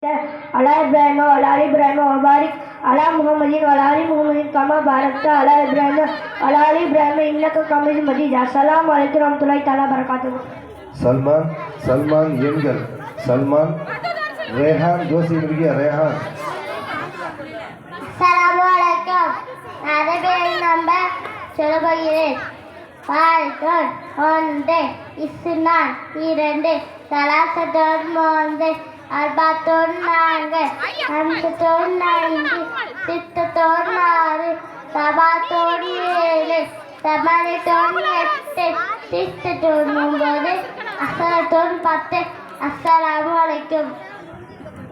على إبراهيم وعلى آل إبراهيم وبارك على محمد وعلى آل محمد كما باركت على إبراهيم وعلى آل إبراهيم إنك حميد مجيد. السلام عليكم ورحمة الله تعالى وبركاته. சல்மான் எண்கள் சல்மான் ரேஹான் ஜோசி ரேஹான். அஸ்ஸலாமு அலைக்கும். அரபியில் நம்பர் சொல்லுகிறேன். பால்தோன் ஒன்று, இஸ்னான் இரண்டு, சலாசத்தோன் மூன்று, அர்பாத்தோன் நான்கு, ஹம்சத்தோன் ஐந்து, சித்தத்தோன் ஆறு, சபாத்தோன் ஏழு, சமனித்தோன் எட்டு, சித்தத்தோன் ஒன்பது, அசலத்தோன் 10. அஸ்ஸலாமு அலைக்கும்.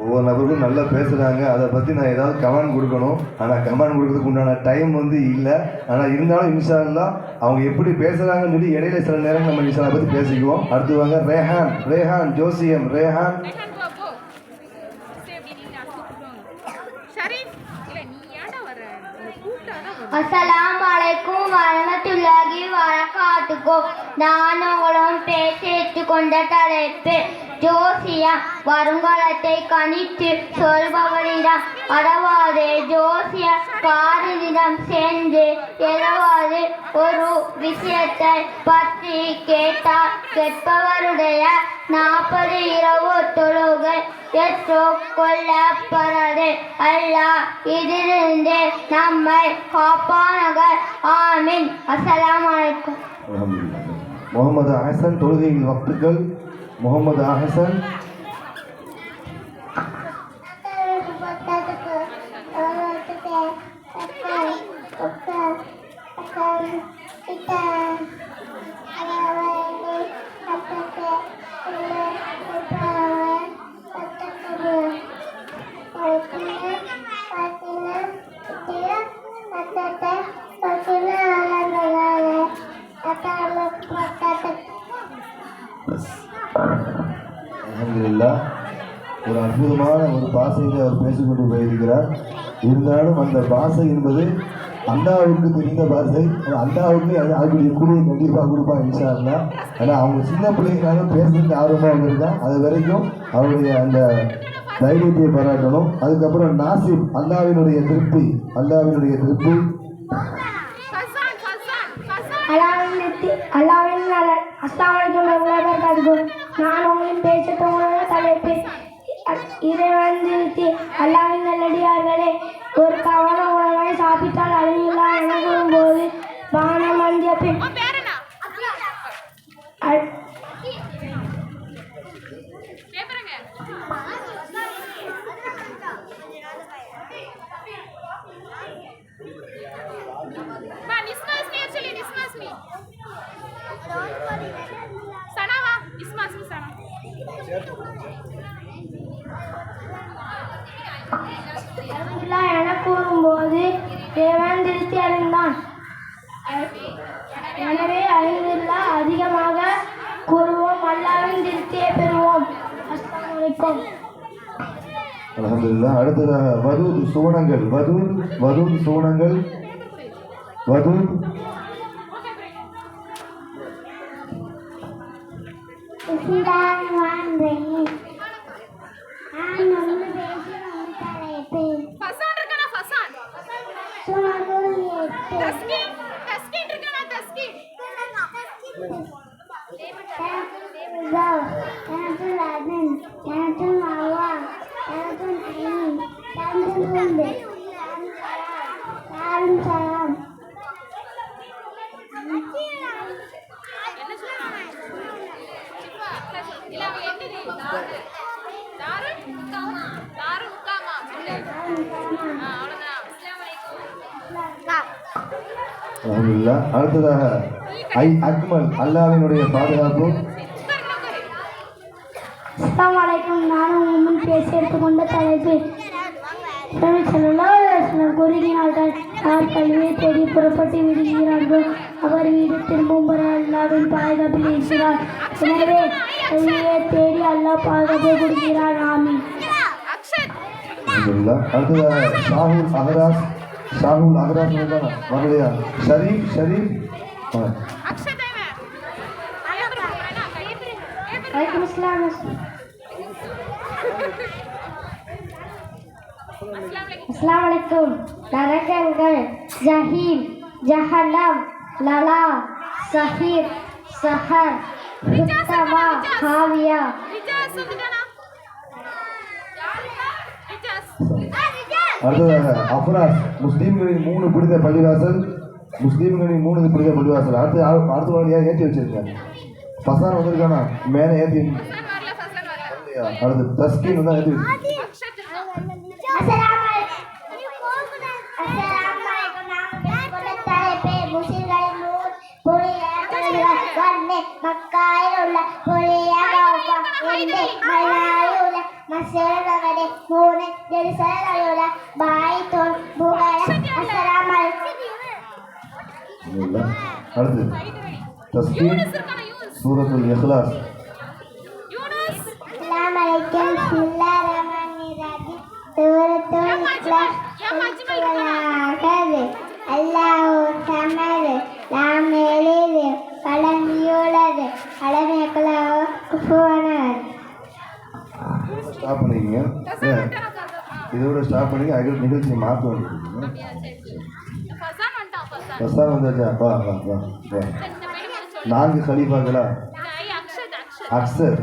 ஒவ்வொரு நபர்களும் நல்லா பேசுகிறாங்க, அதை பற்றி நான் ஏதாவது கமெண்ட் கொடுக்கணும். ஆனால் கமெண்ட் கொடுக்கறதுக்கு உண்டான டைம் இல்லை. ஆனால் இருந்தாலும் இன்ஷா அல்லாஹ் அவங்க எப்படி பேசுகிறாங்கன்னு சொல்லி இடையில சில நேரம் நம்ம இன்ஷா அல்லாஹ் பற்றி பேசிக்குவோம். அடுத்து வாங்க ரேஹான் ஜோசியம் ரேஹான். அஸ்ஸலாமு அலைக்கும் வரஹ்மத்துல்லாஹி வபரகாத்துஹு. நான் உங்களுடன் பேச ஏற்றுக்கொண்ட தலைப்பு ஜோசியம். வருங்காலத்தை கணித்து சொல்பவரிடம், அதாவது ஜோசியக்காரரிடம் சென்று ஏதாவது ஒரு விஷயத்தை பற்றி கேட்டால் கேட்பவருடைய 40 இரவு தொழுகை ஏற்றுக்கொள்ளப்படுறது. அல்லாஹ் இதிலிருந்து நம்மை காப்பானாக. ஆமீன். அஸ்ஸலாமு அலைக்கும். முகமது அஹசன் தொழுகையில் வக்துகள். முகமது அஹசன். அல்ஹம்துலில்லாஹ். ஒரு அற்புதமான ஒரு பாஷையில் அவர் பேசிக்கொண்டு போயிருக்கிறார். இருந்தாலும் அந்த பாஷை என்பது அல்லாஹ்வுக்கு தெரிந்த பாஷை. அல்லாஹ்வுக்கு அதுக்குரிய கூலியை கண்டிப்பாக கொடுப்பாங்க இன்ஷா அல்லாஹ். ஏன்னா அவங்க சின்ன பிள்ளைங்களாலும் பேசுறதுக்கு ஆர்வமாக வந்திருக்கா. அது வரைக்கும் அவருடைய அந்த தைரியத்தை பாராட்டணும். அதுக்கப்புறம் நாசிப் அல்லாஹ்வினுடைய திருப்தி. நான் உங்களின் பேசத்தோட தலைப்பு இறைவன் திருத்தி. அல்லாஹ்வின் நல்லடியார்களே, ஒரு கவன உணவை சாப்பிட்டால் அழிவில்லா என கூறும்போது பானம் வந்திய பின் என கூறும்போது தேவன் திருப்தி அடைந்தான். எனவே அல்ஹம்துலில்லாஹ் அதிகமாக கூறுவோம், அல்லாஹ்வின் திருப்தியை பெறுவோம். அஸ்ஸலாமு அலைக்கும். அல்ஹம்துலில்லாஹ். அடுத்ததாக வதூத் சோனங்கள். அல்ஹம்துலில்லாஹ். அடுத்ததாக அக்மல் அல்லாஹ்வினுடைய பாதுகாப்பு. அஸ்ஸலாமு அலைக்கும். நான் உங்கள் முன் பேச எடுத்துக்கொண்ட தலைப்பு கூறுகிறார்கள், யார் கல்வியை தேடி புறப்பட்டு விடுகிறார்களோ அவர் வீடு திரும்பும் வரை அல்லாஹ்வின் பாதுகாப்பில் இருக்கிறார். எனவே கல்வியை தேடி அல்லாஹ் பாதுகாப்பை கொடுக்கிறார். ஆமீன். அடுத்ததாக ஷாஹுல் அகராஸ் வரலையா? ஷரீஃப் வலைக்கும் அஸ்ஸலாம். அஸ்ஸலாமு அலைக்கும். நரகங்கள் ஜஹீம், ஜஹன்னம், லலா, சஹீர், சஹர், ஹுத்தமா, ஹாவியா. அடுத்ததாக அஃப்ராஸ், முஸ்லீம்களின் 3 புனித பள்ளிவாசல். முஸ்லீம்களின் 3 புனித பள்ளிவாசல். அடுத்த வாரியாக ஏற்றி வச்சிருக்கேன். ஃபசான் வந்திருக்கானா மேலே ஏற்றி. அடுத்து தஸ்கீன் தான் ஏற்றி മക്കായിലുള്ള മലയാളിയുള്ള മസേറകളുടെ 3 ജെറുസലേമിലുള്ള ബായിത്തോൺ ബുഗായ. അസ്സലാമു അലൈക്കും. அடுத்து தஸ்கீன் சூரத்துல் இக்லாஸ். அஸ்ஸலாமு அலைக்கும். பிஸ்மில்லாஹிர் ரஹ்மானிர் ரஹீம். சூரத்துல் இக்லாஸ். அல்லாஹு ஸமது லம் யலித் வலம் யூலத் வலம் யகுல் லஹு குஃபுவன் அஹத். ஸ்டாப் பண்ணிக்கங்க. இதோட ஸ்டாப் பண்ணி நிகழ்ச்சியை மாற்ற வேண்டியிருக்கீங்க. ஃபசான் வந்தாச்சா? வா வா வா வா. 4 கலீஃபாக்களா? அக்ஸர்.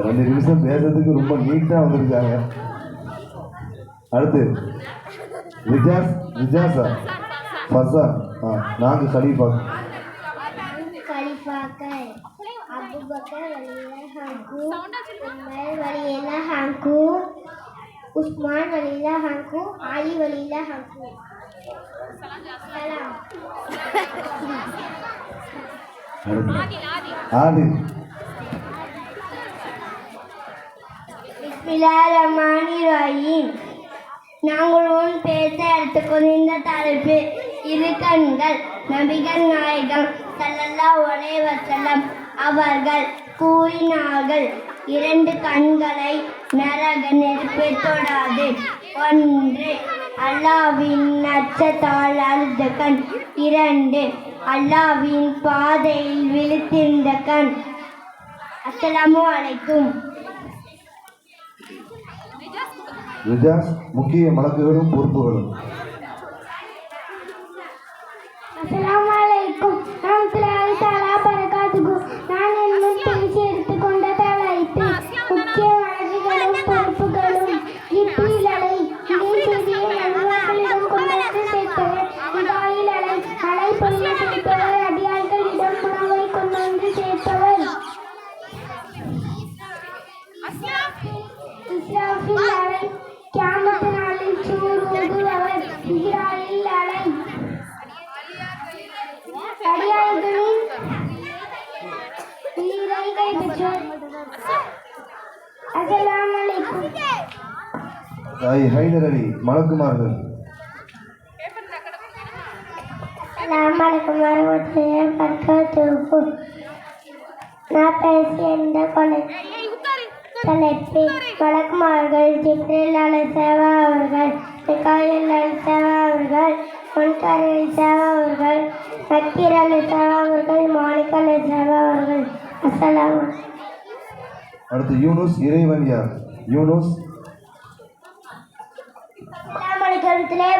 ரெண்டு நிமிஷம் பேசுறதுக்கு ரொம்ப நீட்டா வந்திருக்காங்க. அடுத்து ரிஜாஸா ஃபசான். 4 கலீஃபாக்கள். அபூபக்கர் வலியல்லாஹு உமர் வலியல்லாஹு உஸ்மான் வலியல்லாஹு அலி வலியல்லாஹு. சலாம். ஆதி. பிஸ்மில்லாஹிர் ரஹ்மானிர் ரஹீம். நாங்கள் முன் பேச எடுத்துக்கொண்ட தலைப்பு இரு கண்கள். நபிகள் நாயகம் ஸல்லல்லாஹு அலைஹி வஸல்லம் அவர்கள் கூறினார்கள், 2 கண்களை நரக நெருப்பு தொடாது. 1 அல்லாஹ்வின் அச்சத்தால் அழுத கண். 2 அல்லாஹ்வின் பாதையில் விழித்திருந்த கண். அஸ்ஸலாமு அலைக்கும். ரிஜாஸ் முக்கிய மலக்குகளும் பொறுப்புகளும். அஸ்ஸலாமு அலைக்கும் வரஹ்மத்துல்லாஹி தஆலா பரகாத்துஹு. நான் இன்னும் பேசி எடுத்துக்கொண்ட தலைப்பு முக்கிய மலக்குகளும் பொறுப்புகளும். ஜிப்ரீல் அலை இறைசெய்தியை நபிகளிடம் கொண்டு வந்து சேர்த்தவர். மிகாயில் அலை பொழிய செய்தவர். அடியார்களிடம் உணவை கொண்டு வந்து சேர்த்தவர். இஸ்ராஃபில் அலை கியாமத் நாளில் சூர் ஊதுபவர். இஸ்ராயில் அலை அடியார்களின் உயிரை கைப்பற்றுவர். அஸ்ஸலாமு அலைக்கும். ஹைதர் அலி மலக்குமார்கள். அஸ்ஸலாமு அலைக்கும் வரஹ்மத்துல்லாஹி வபரகாத்துஹு. நான் பேசிய இந்த தலைப்பு மலக்குமார்கள். ஜிப்ரீல் அலைஹிஸ்ஸலாம் அவர்கள், மிகாயில் அலைஹிஸ்ஸலாம் அவர்கள், முன்கர் அலைஹிஸ்ஸலாம் அவர்கள், நக்கீர் அலைஹிஸ்ஸலாம் அவர்கள், மாலிக் அலைஹிஸ்ஸலாம் அவர்கள். அஸ்ஸலாமு. அடுத்து யூனுஸ். இறைவன் யார்? யூனுஸ். அஸ்ஸலாமு அலைக்கும் வரஹ்மத்துல்லாஹி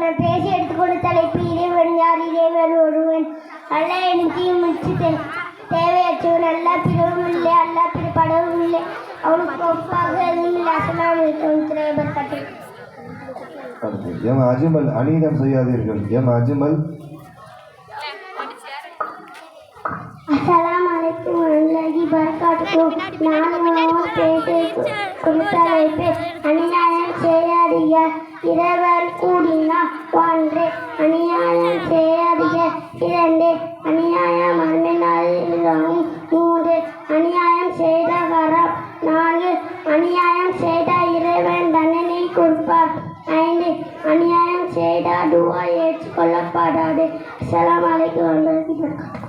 நான் பேசி எடுத்துக்கொண்ட தலைப்பு இறைவன் யார்? இறைவன் ஒருவன். அல்லாஹ் எனக்கு முச்சு தேவையற்றவன். அல்லாஹ் பிறவும் இல்லை, அல்லாஹ் பிறப்படவும் இல்லை, அவனுக்கு ஒப்பாக எதுவும் இல்லை. அஸ்ஸலாமு அலைக்கும் வரஹ்மத்துல்லாஹி. அடுத்து எம் அஜ்மல். அநீதம் செய்யாதீர்கள். எம் அஜ்மல். அஸ்ஸலாமு அலைக்கும் வரஹ்மத்துல்லாஹி வபரகாத்துஹு. நான் பேச தலைப்பு அநியாயம் செய்யாதீர்கள். இறைவன் கூடினார். 1 அநியாயம் செய்யாதீர்கள். 2 அநியாயம் மறுமையிலும். 3 அநியாயம் செய்த ஹராம். 4 அநியாயம் செய்த இறைவன் தண்டனை கொடுப்பார். 5 அநியாயம் செய்த துஆ ஏற்றுக்கொள்ளப்படாது. அஸ்ஸலாமு அலைக்கும் வரஹ்மத்துல்லாஹி வபரகாத்துஹு.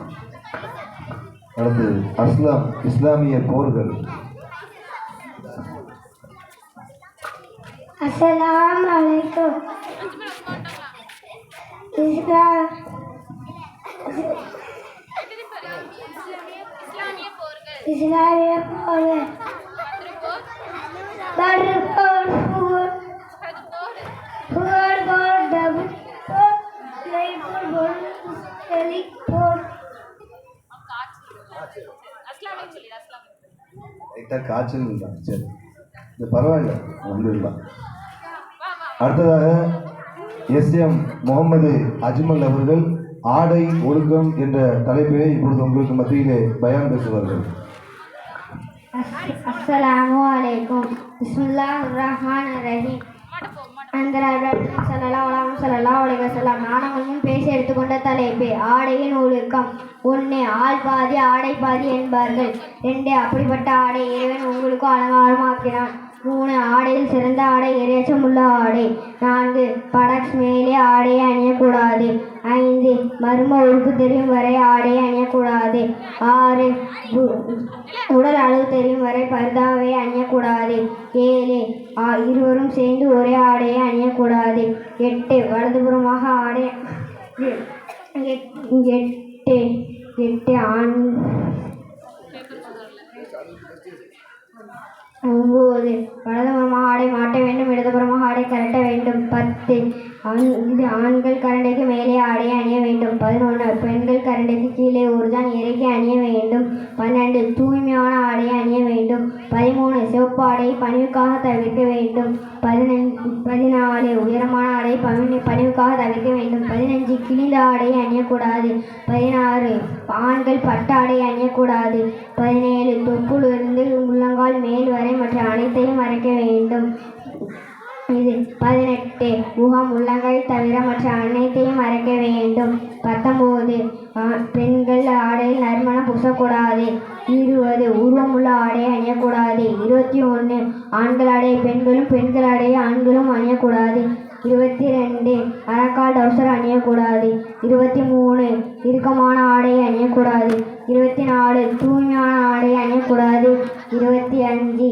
அடுத்து அஸ்லாம். இஸ்லாமிய போர்கள். அஸ்ஸலாமு அலைக்கும். இஸ்லாமிய போர்கள் பத்ர் போர், உஹத் போர், தபூக் போர், லைபூர் போர், செலிக் போர். லைட்டாக காய்ச்சல் தான். சரி, இது பரவாயில்ல, அல்ஹம்துலில்லாஹ். அடுத்ததாக எஸ்எம் முகமது அஜ்மல் அவர்கள் ஆடை ஒழுக்கம் என்ற தலைப்பிலே இப்பொழுது உங்களுக்கு மத்தியிலே பயான் பேசுவார்கள். அஸ்ஸலாமு அலைக்கும். பிஸ்மில்லாஹிர் ரஹ்மானிர் ரஹீம். ஸல்லல்லாஹு அலைஹி வஸல்லம். நான் உங்கள் முன் பேச எடுத்துக்கொண்ட தலைப்பு ஆடையின் ஒழுக்கம். 1. ஆள் பாதி ஆடை பாதி என்பார்கள். 2. அப்படிப்பட்ட ஆடை இறைவன் உங்களுக்கு அலங்காரமாக்கினான். 3. ஆடையில் சிறந்த ஆடை இறைச்சமுள்ள ஆடை. 4. படக்ஸ் மேலே ஆடையை அணியக்கூடாது. 5. மர்ம உறுப்பு தெரியும் வரை ஆடையை அணியக்கூடாது. 6. உடல் அளவு தெரியும் வரை பர்தாவை அணியக்கூடாது. 7. இருவரும் சேர்ந்து ஒரே ஆடையை அணியக்கூடாது. 8. வலதுபுறமாக ஆடை 8 ஆண் 9. வலதுபுறமாக ஆடை மாட்ட வேண்டும், இடதுபுறமாக ஆடை கரட்ட வேண்டும். 10. ஆண்கள் கரண்டைக்கு மேலே ஆடையை அணிய வேண்டும். 11. பெண்கள் கரண்டைக்கு கீழே ஒருதான் இறக்கி அணிய வேண்டும். 12. தூய்மையான ஆடையை அணிய வேண்டும். 13. சிவப்பு ஆடையை பணிவுக்காக தவிர்க்க வேண்டும். 14. உயரமான ஆடையை பணிவுக்காக தவிர்க்க வேண்டும். 15. கிழிந்த ஆடையை அணியக்கூடாது. 16. ஆண்கள் பட்டு ஆடையை அணியக்கூடாது. 17. தொப்புளிலிருந்து உள்ளங்கால் மேல் வரை மற்ற அனைத்தையும் மறைக்க வேண்டும். 18. முகம் உள்ளங்கை தவிர மற்ற அனைத்தையும் மறைக்க வேண்டும். 19. பெண்கள் ஆடையில் நறுமணம் பூசக்கூடாது. 20. உருவமுள்ள ஆடையை அணியக்கூடாது. 21. ஆண்கள் ஆடையை பெண்களும், பெண்கள் ஆடையை ஆண்களும் அணியக்கூடாது. 22. அரக்கால் டவுசர் அணியக்கூடாது. 23. இறுக்கமான ஆடையை அணியக்கூடாது. 24. தூய்மையான ஆடையை அணியக்கூடாது. 25.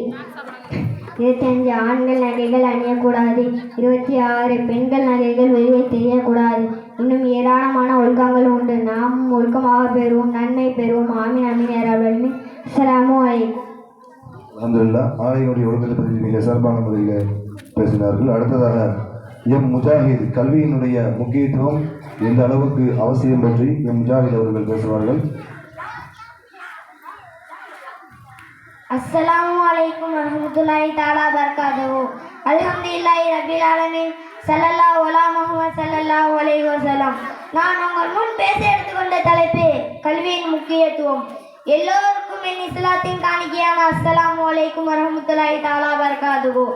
ஆண்கள் நகைகள் அணியக்கூடாது. 26. பெண்கள் நகைகள் வெளியே தெரியக்கூடாது. இன்னும் ஏராளமான ஒழுக்கங்கள் உண்டு. நாம் ஒழுக்கமாக பெறுவோம், நன்மை பெறுவோம். ஆமீன் ஆமீன் யா ரப்பல் ஆலமீன். அஸ்ஸலாமு அலைக்கும். அல்ஹம்துலில்லாஹ். ஆடையினுடைய ஒழுக்கத்தை பற்றி மிக சிறப்பான முறையில் பேசினார்கள். அடுத்ததாக எம் முஜாஹித் கல்வியினுடைய முக்கியத்துவம் எந்த அளவுக்கு அவசியம் பற்றி எம் முஜாஹித் அவர்கள் பேசுவார்கள். அஸ்ஸலாமு அலைக்கும் வரஹ்மத்துல்லாஹி தஆலா பரகாத்துஹு. அல்ஹம்துலில்லாஹி ரப்பில் ஆலமீன். ஸல்லல்லாஹு அலா முஹம்மத் ஸல்லல்லாஹு அலைஹி வஸல்லம். நான் உங்கள் முன் பேச எடுத்துக்கொண்ட தலைப்பு கல்வியின் முக்கியத்துவம். எல்லோருக்கும் என் இஸ்லாத்தின் காணிக்கையான அஸ்ஸலாமு அலைக்கும் வரஹ்மத்துல்லாஹி தஆலா பரகாத்துஹு.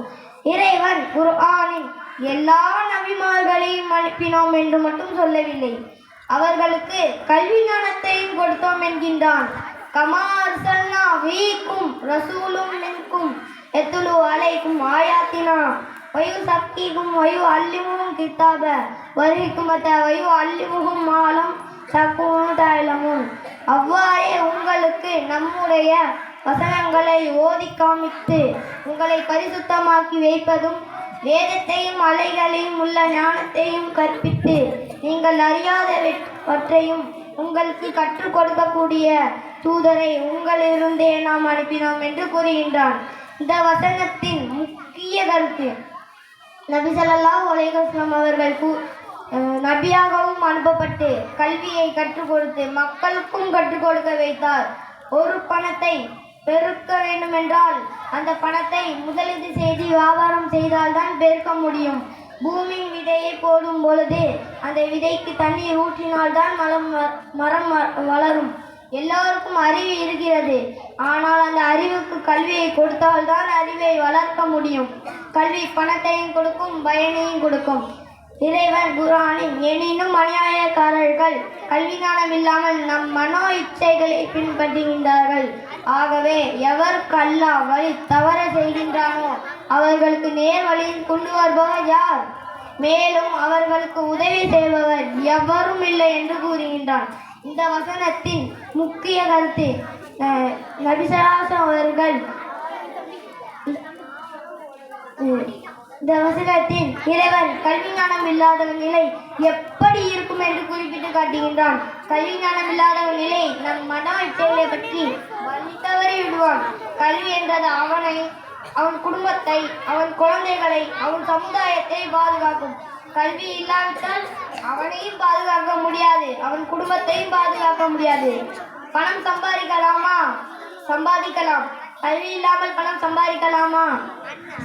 இறைவன் குர்ஆனில் எல்லா நபிமார்களையும் அனுப்பினோம் என்று மட்டும் சொல்லவில்லை, அவர்களுக்கு கல்வி ஞானத்தையும் கொடுத்தோம் என்கின்றான். கமா அர்சல்னா ஃபீக்கும் ரசூலும் மின்கும் யத்லு அலைக்கும் ஆயாத்தினா வயுஸக்கீக்கும் வயுஅல்லிமுஹும் கிதாப வல் ஹிக்மத வயுஅல்லிமுஹும் மா லம் தகூனு தஅலமூன். அவ்வாறே உங்களுக்கு நம்முடைய வசனங்களை ஓதி காமித்து உங்களை பரிசுத்தமாக்கி வைப்பதும், வேதத்தையும் அலைகளையும் உள்ள ஞானத்தையும் கற்பித்து நீங்கள் அறியாதவற்றையும் உங்களுக்கு கற்றுக் கொடுக்கக்கூடிய தூதரை உங்களிலிருந்தே நாம் அனுப்பினோம் என்று கூறுகின்றான். இந்த வசனத்தின் முக்கிய கருத்து, நபி ஸல்லல்லாஹு அலைஹி வஸல்லம் அவர்கள் நபியாகவும் அனுப்பப்பட்டு கல்வியை கற்றுக் கொடுத்து மக்களுக்கும் கற்றுக் கொடுக்க வைத்தார். ஒரு பணத்தை பெருக்க வேண்டுமென்றால் அந்த பணத்தை முதலீடு செய்து வியாபாரம் செய்தால்தான் பெருக்க முடியும். பூமியின் விதையை போடும் பொழுது அந்த விதைக்கு தண்ணீர் ஊற்றினால்தான் மரம் வளரும். எல்லோருக்கும் அறிவு இருக்கிறது, ஆனால் அந்த அறிவுக்கு கல்வியை கொடுத்தால்தான் அறிவை வளர்க்க முடியும். கல்வி பணத்தையும் கொடுக்கும், பயனையும் கொடுக்கும். இறைவன் குர்ஆனில் எனினும் அநியாயக்காரர்கள் கல்வி ஞானம் இல்லாமல் நம் மனோ இச்சைகளை பின்பற்றுகின்றார்கள். ஆகவே எவருக்கு அல்லாஹ் வழி தவற செய்கின்றானோ அவர்களுக்கு நேர் வழியில் கொண்டு வருபவர் யார்? மேலும் அவர்களுக்கு உதவி செய்பவர் எவரும் இல்லை என்று கூறுகின்றான். இந்த வசனத்தின் முக்கிய கருத்து, நபி ஸல்லல்லாஹு அவர்கள் இந்த வசனத்தில் இறைவன் கல்வி ஞானம் இல்லாதவன் நிலை எப்படி இருக்கும் என்று குறிப்பிட்டு காட்டுகின்றான். கல்வி ஞானம் இல்லாதவன் நிலை நம் மனவெட்டலை பற்றி வழி தவறி விடுவான். கல்வி என்றது அவனை, அவன் குடும்பத்தை, அவன் குழந்தைகளை, அவன் சமுதாயத்தை பாதுகாக்கும். கல்வி இல்லாவிட்டால் அவனையும் பாதுகாக்க முடியாது, அவன் குடும்பத்தையும் பாதுகாக்க முடியாது. பணம் சம்பாதிக்கலாமா? சம்பாதிக்கலாம். கல்வி இல்லாமல் பணம் சம்பாதிக்கலாமா?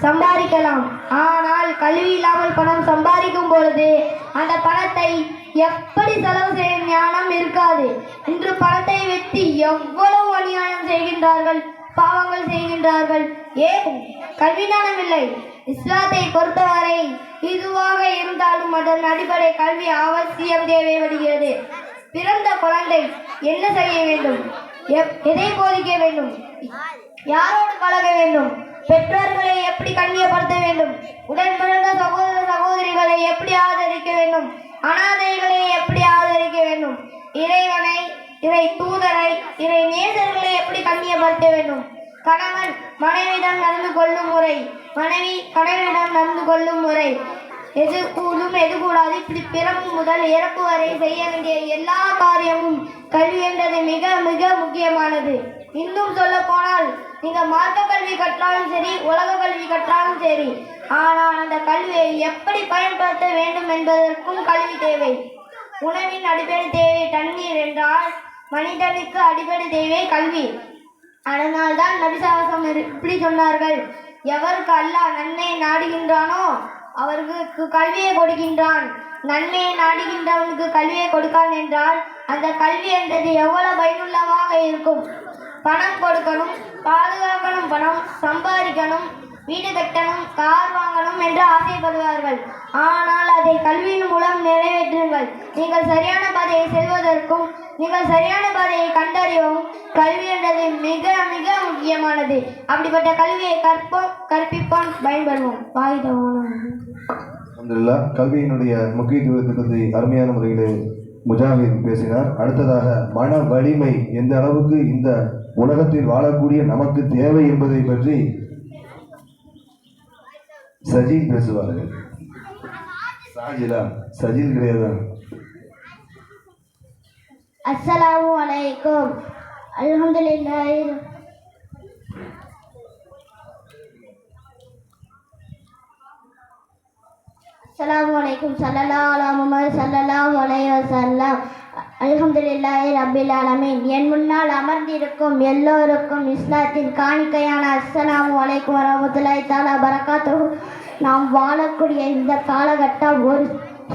சம்பாதிக்கலாம். ஆனால் கல்வி இல்லாமல் பணம் சம்பாதிக்கும் பொழுது அந்த பணத்தை எப்படி செலவு செய்யும் ஞானம் இருக்காது. இன்று பணத்தை வைத்து எவ்வளவு அநியாயம் செய்கின்றார்கள், பாவங்கள் செய்கின்றார்கள். ஏன்? கல்வி ஞானம் இல்லை. இஸ்லாத்தை பொறுத்தவரை இதுவாக இருந்தாலும் அதன் அடிப்படை கல்வி அவசியம் தேவைப்படுகிறது. பிறந்த குழந்தை என்ன செய்ய வேண்டும், எதை போதிக்க வேண்டும், யாரோடு பழக வேண்டும், பெற்றோர்களை எப்படி கண்ணியப்படுத்த வேண்டும், உடன் பிறந்த சகோதர சகோதரிகளை எப்படி ஆதரிக்க வேண்டும், அனாதைகளை எப்படி ஆதரிக்க வேண்டும், இறைவனை, இறை தூதரை, இறை நேசர்களை எப்படி கண்ணியப்படுத்த வேண்டும், கணவன் மனைவியிடம் நடந்து கொள்ளும் முறை, மனைவி கணவனிடம் நடந்து கொள்ளும் முறை, எது கூடும் எது கூடாது, இப்படி பிறப்பு முதல் இறப்பு வரை செய்ய வேண்டிய எல்லா காரியமும் கல்வி என்றது மிக மிக முக்கியமானது. இன்னும் சொல்ல போனால் நீங்கள் மார்க்க கல்வி கற்றாலும் சரி, உலக கல்வி கற்றாலும் சரி, ஆனால் அந்த கல்வியை எப்படி பயன்படுத்த வேண்டும் என்பதற்கும் கல்வி தேவை. உணவின் அடிப்படை தேவை தண்ணீர் என்றால் மனிதனுக்கு அடிப்படை தேவை கல்வி. அதனால்தான் நபிசாசம் இப்படி சொன்னார்கள், எவருக்கு அல்லாஹ் நன்மையை நாடுகின்றானோ அவருக்கு கல்வியை கொடுக்கின்றான், நன்மையை நாடுகின்றவனுக்கு கல்வியை கொடுக்கான் என்றால் அந்த கல்வி என்றது எவ்வளவு பயனுள்ளதாக இருக்கும். பணம் கொடுக்கணும், பாதுகாக்கணும், பணம் சம்பாதிக்கணும், வீடு கட்டணும், கார் வாங்கணும் என்று ஆசைப்படுவார்கள். ஆனால் அதை கல்வியின் மூலம் நிறைவேற்றுங்கள். நீங்கள் சரியான பாதையை செல்வதற்கும் நீங்கள் சரியான பாதையை கண்டறியவும் கல்வி என்றது மிக மிக முக்கியமானது. அப்படிப்பட்ட கல்வியை கற்போம், கற்பிப்போம், பயன்படுவோம். அல்ஹம்துலில்லாஹ். கல்வியினுடைய முக்கியத்துவத்தை பற்றி அருமையான முறையில் முஜாஹித் பேசினார். அடுத்ததாக மன வலிமை எந்த அளவுக்கு இந்த உலகத்தில் வாழக்கூடிய நமக்கு தேவை என்பதை பற்றி சஜீல் பேசுவார்கள். சாஜிலா, சஜீல் கிடையாது. அஸ்ஸலாமு அலைக்கும். அல்ஹம்துலில்லாஹ். அஸ்ஸலாமு அலைக்கும். ஸல்லல்லாஹு அலா முஹம்மது ஸல்லல்லாஹு அலைஹி வஸல்லம். அல்ஹம்துலில்லாஹி ரப்பில் ஆலமீன். என் முன்னால் அமர்ந்திருக்கும் எல்லோருக்கும் இஸ்லாத்தின் காணிக்கையான அஸ்ஸலாமு அலைக்கும் வரஹ்மத்துல்லாஹி தஆலா பரகாத்துஹு. நாம் வாழக்கூடிய இந்த காலகட்டம் ஒரு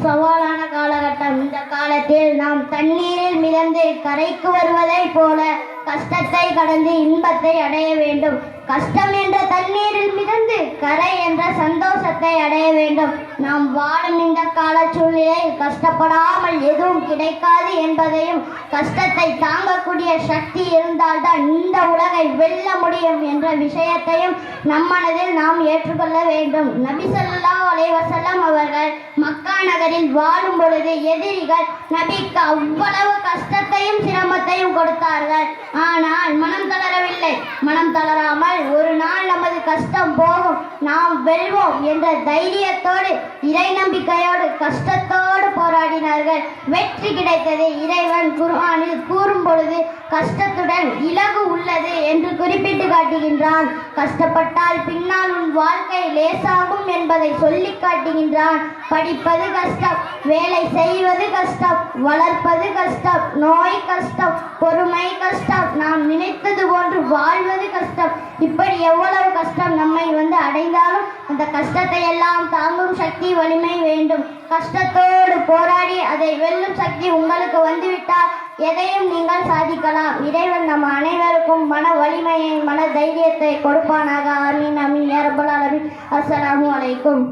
சவாலான காலகட்டம். இந்த காலத்தில் நாம் தண்ணீரில் மிதந்து கரைக்கு வருவதைப் போல கஷ்டத்தை கடந்து இன்பத்தை அடைய வேண்டும். கஷ்டம் என்ற தண்ணீரில் மிதந்து கரை என்ற சந்தோஷத்தை அடைய வேண்டும். நாம் வாழும் இந்த கால சூழ்நிலையில் கஷ்டப்படாமல் எதுவும் கிடைக்காது என்பதையும், கஷ்டத்தை தாங்கக்கூடிய சக்தி இருந்தால்தான் இந்த உலகை வெல்ல முடியும் என்ற விஷயத்தையும் நம் மனதில் நாம் ஏற்றுக்கொள்ள வேண்டும். நபி ஸல்லல்லாஹு அலைஹி வஸல்லம் அவர்கள் மக்கா நகரில் வாழும் பொழுது எதிரிகள் நபிக்கு அவ்வளவு கஷ்டத்தையும் சிரமத்தையும் கொடுத்தார்கள். ஆனால் மனம் தளரவில்லை. மனம் தளராமல் ஒரு நாள் நமது கஷ்டம் போகும், நாம் வெல்வோம் என்ற தைரியத்தோடு, இறை நம்பிக்கையோடு, கஷ்டத்தோடு போராடினார்கள். வெற்றி கிடைத்தது. இறைவன் குர்ஆனில் கூறும் பொழுது கஷ்டத்துடன் இலகு உள்ளது என்று குறிப்பிட்டு காட்டுகின்றான். கஷ்டப்பட்டால் பின்னால் உன் வாழ்க்கை லேசாகும் என்பதை சொல்லி காட்டுகின்றான். படிப்பது கஷ்டம், வேலை செய்வது கஷ்டம், வளர்ப்பது கஷ்டம், நோய் கஷ்டம், பொறுமை கஷ்டம், நாம் நினைத்தது போன்று வாழ்வது கஷ்டம். இப்படி எவ்வளவு கஷ்டம் நம்மை அடைந்தாலும் அந்த கஷ்டத்தை எல்லாம் தாங்கும் சக்தி, வலிமை வேண்டும். கஷ்டத்தோடு போராடி அதை வெல்லும் சக்தி உங்களுக்கு வந்துவிட்டால் எதையும் நீங்கள் சாதிக்கலாம். இறைவன் நம் அனைவருக்கும் மன வலிமையை, மன தைரியத்தை கொடுப்பானாக. ஆமீன் ஆமீன் யா ரப்பல் ஆலமீன். அஸ்ஸலாமு அலைக்கும்.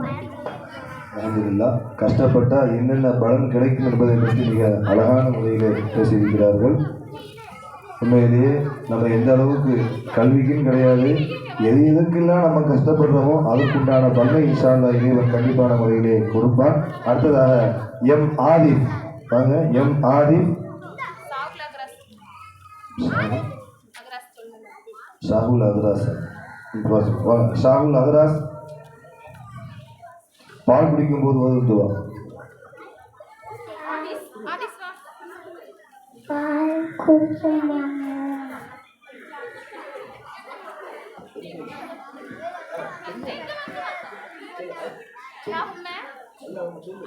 அல்ஹம்துலில்லாஹ். கஷ்டப்பட்டால் என்னென்ன பலன் கிடைக்கும் என்பதை பற்றி மிக அழகான முறையில் பேசியிருக்கிறார்கள். உண்மையிலேயே நம்ம எந்த அளவுக்கு கல்விக்கும் கிடையாது, எதுக்கெல்லாம் நம்ம கஷ்டப்படுறோமோ அதுக்குண்டான பலனை இன்ஷா அல்லாஹ் இறைவன் கண்டிப்பான முறையிலே கொடுப்பான். அடுத்ததாக எம் ஆதிப் வாங்க. எம் ஆதிப் ஷாகுல் அகராஸ் வாங்க. ஷாகுல் அகராஸ் பால் குடிக்கும் போது ஓதும் துவா. பால் குடிக்கும்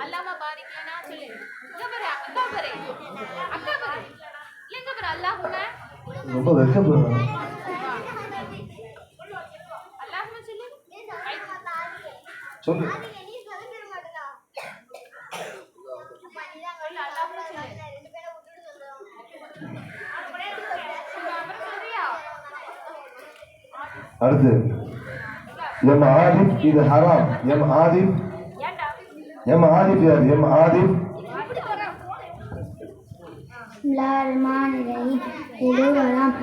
अल्लाह बारिक लेना चले अक्का करे लेंगे पर अल्लाह ரொம்ப வெக்கப்படுறாங்க. अल्लाह में चले சொல்லு. அடுத்து எம் ஆதிப் இது ஹராம். எம் ஆதிப் யார்? எம் ஆதிப் எழுவலாம்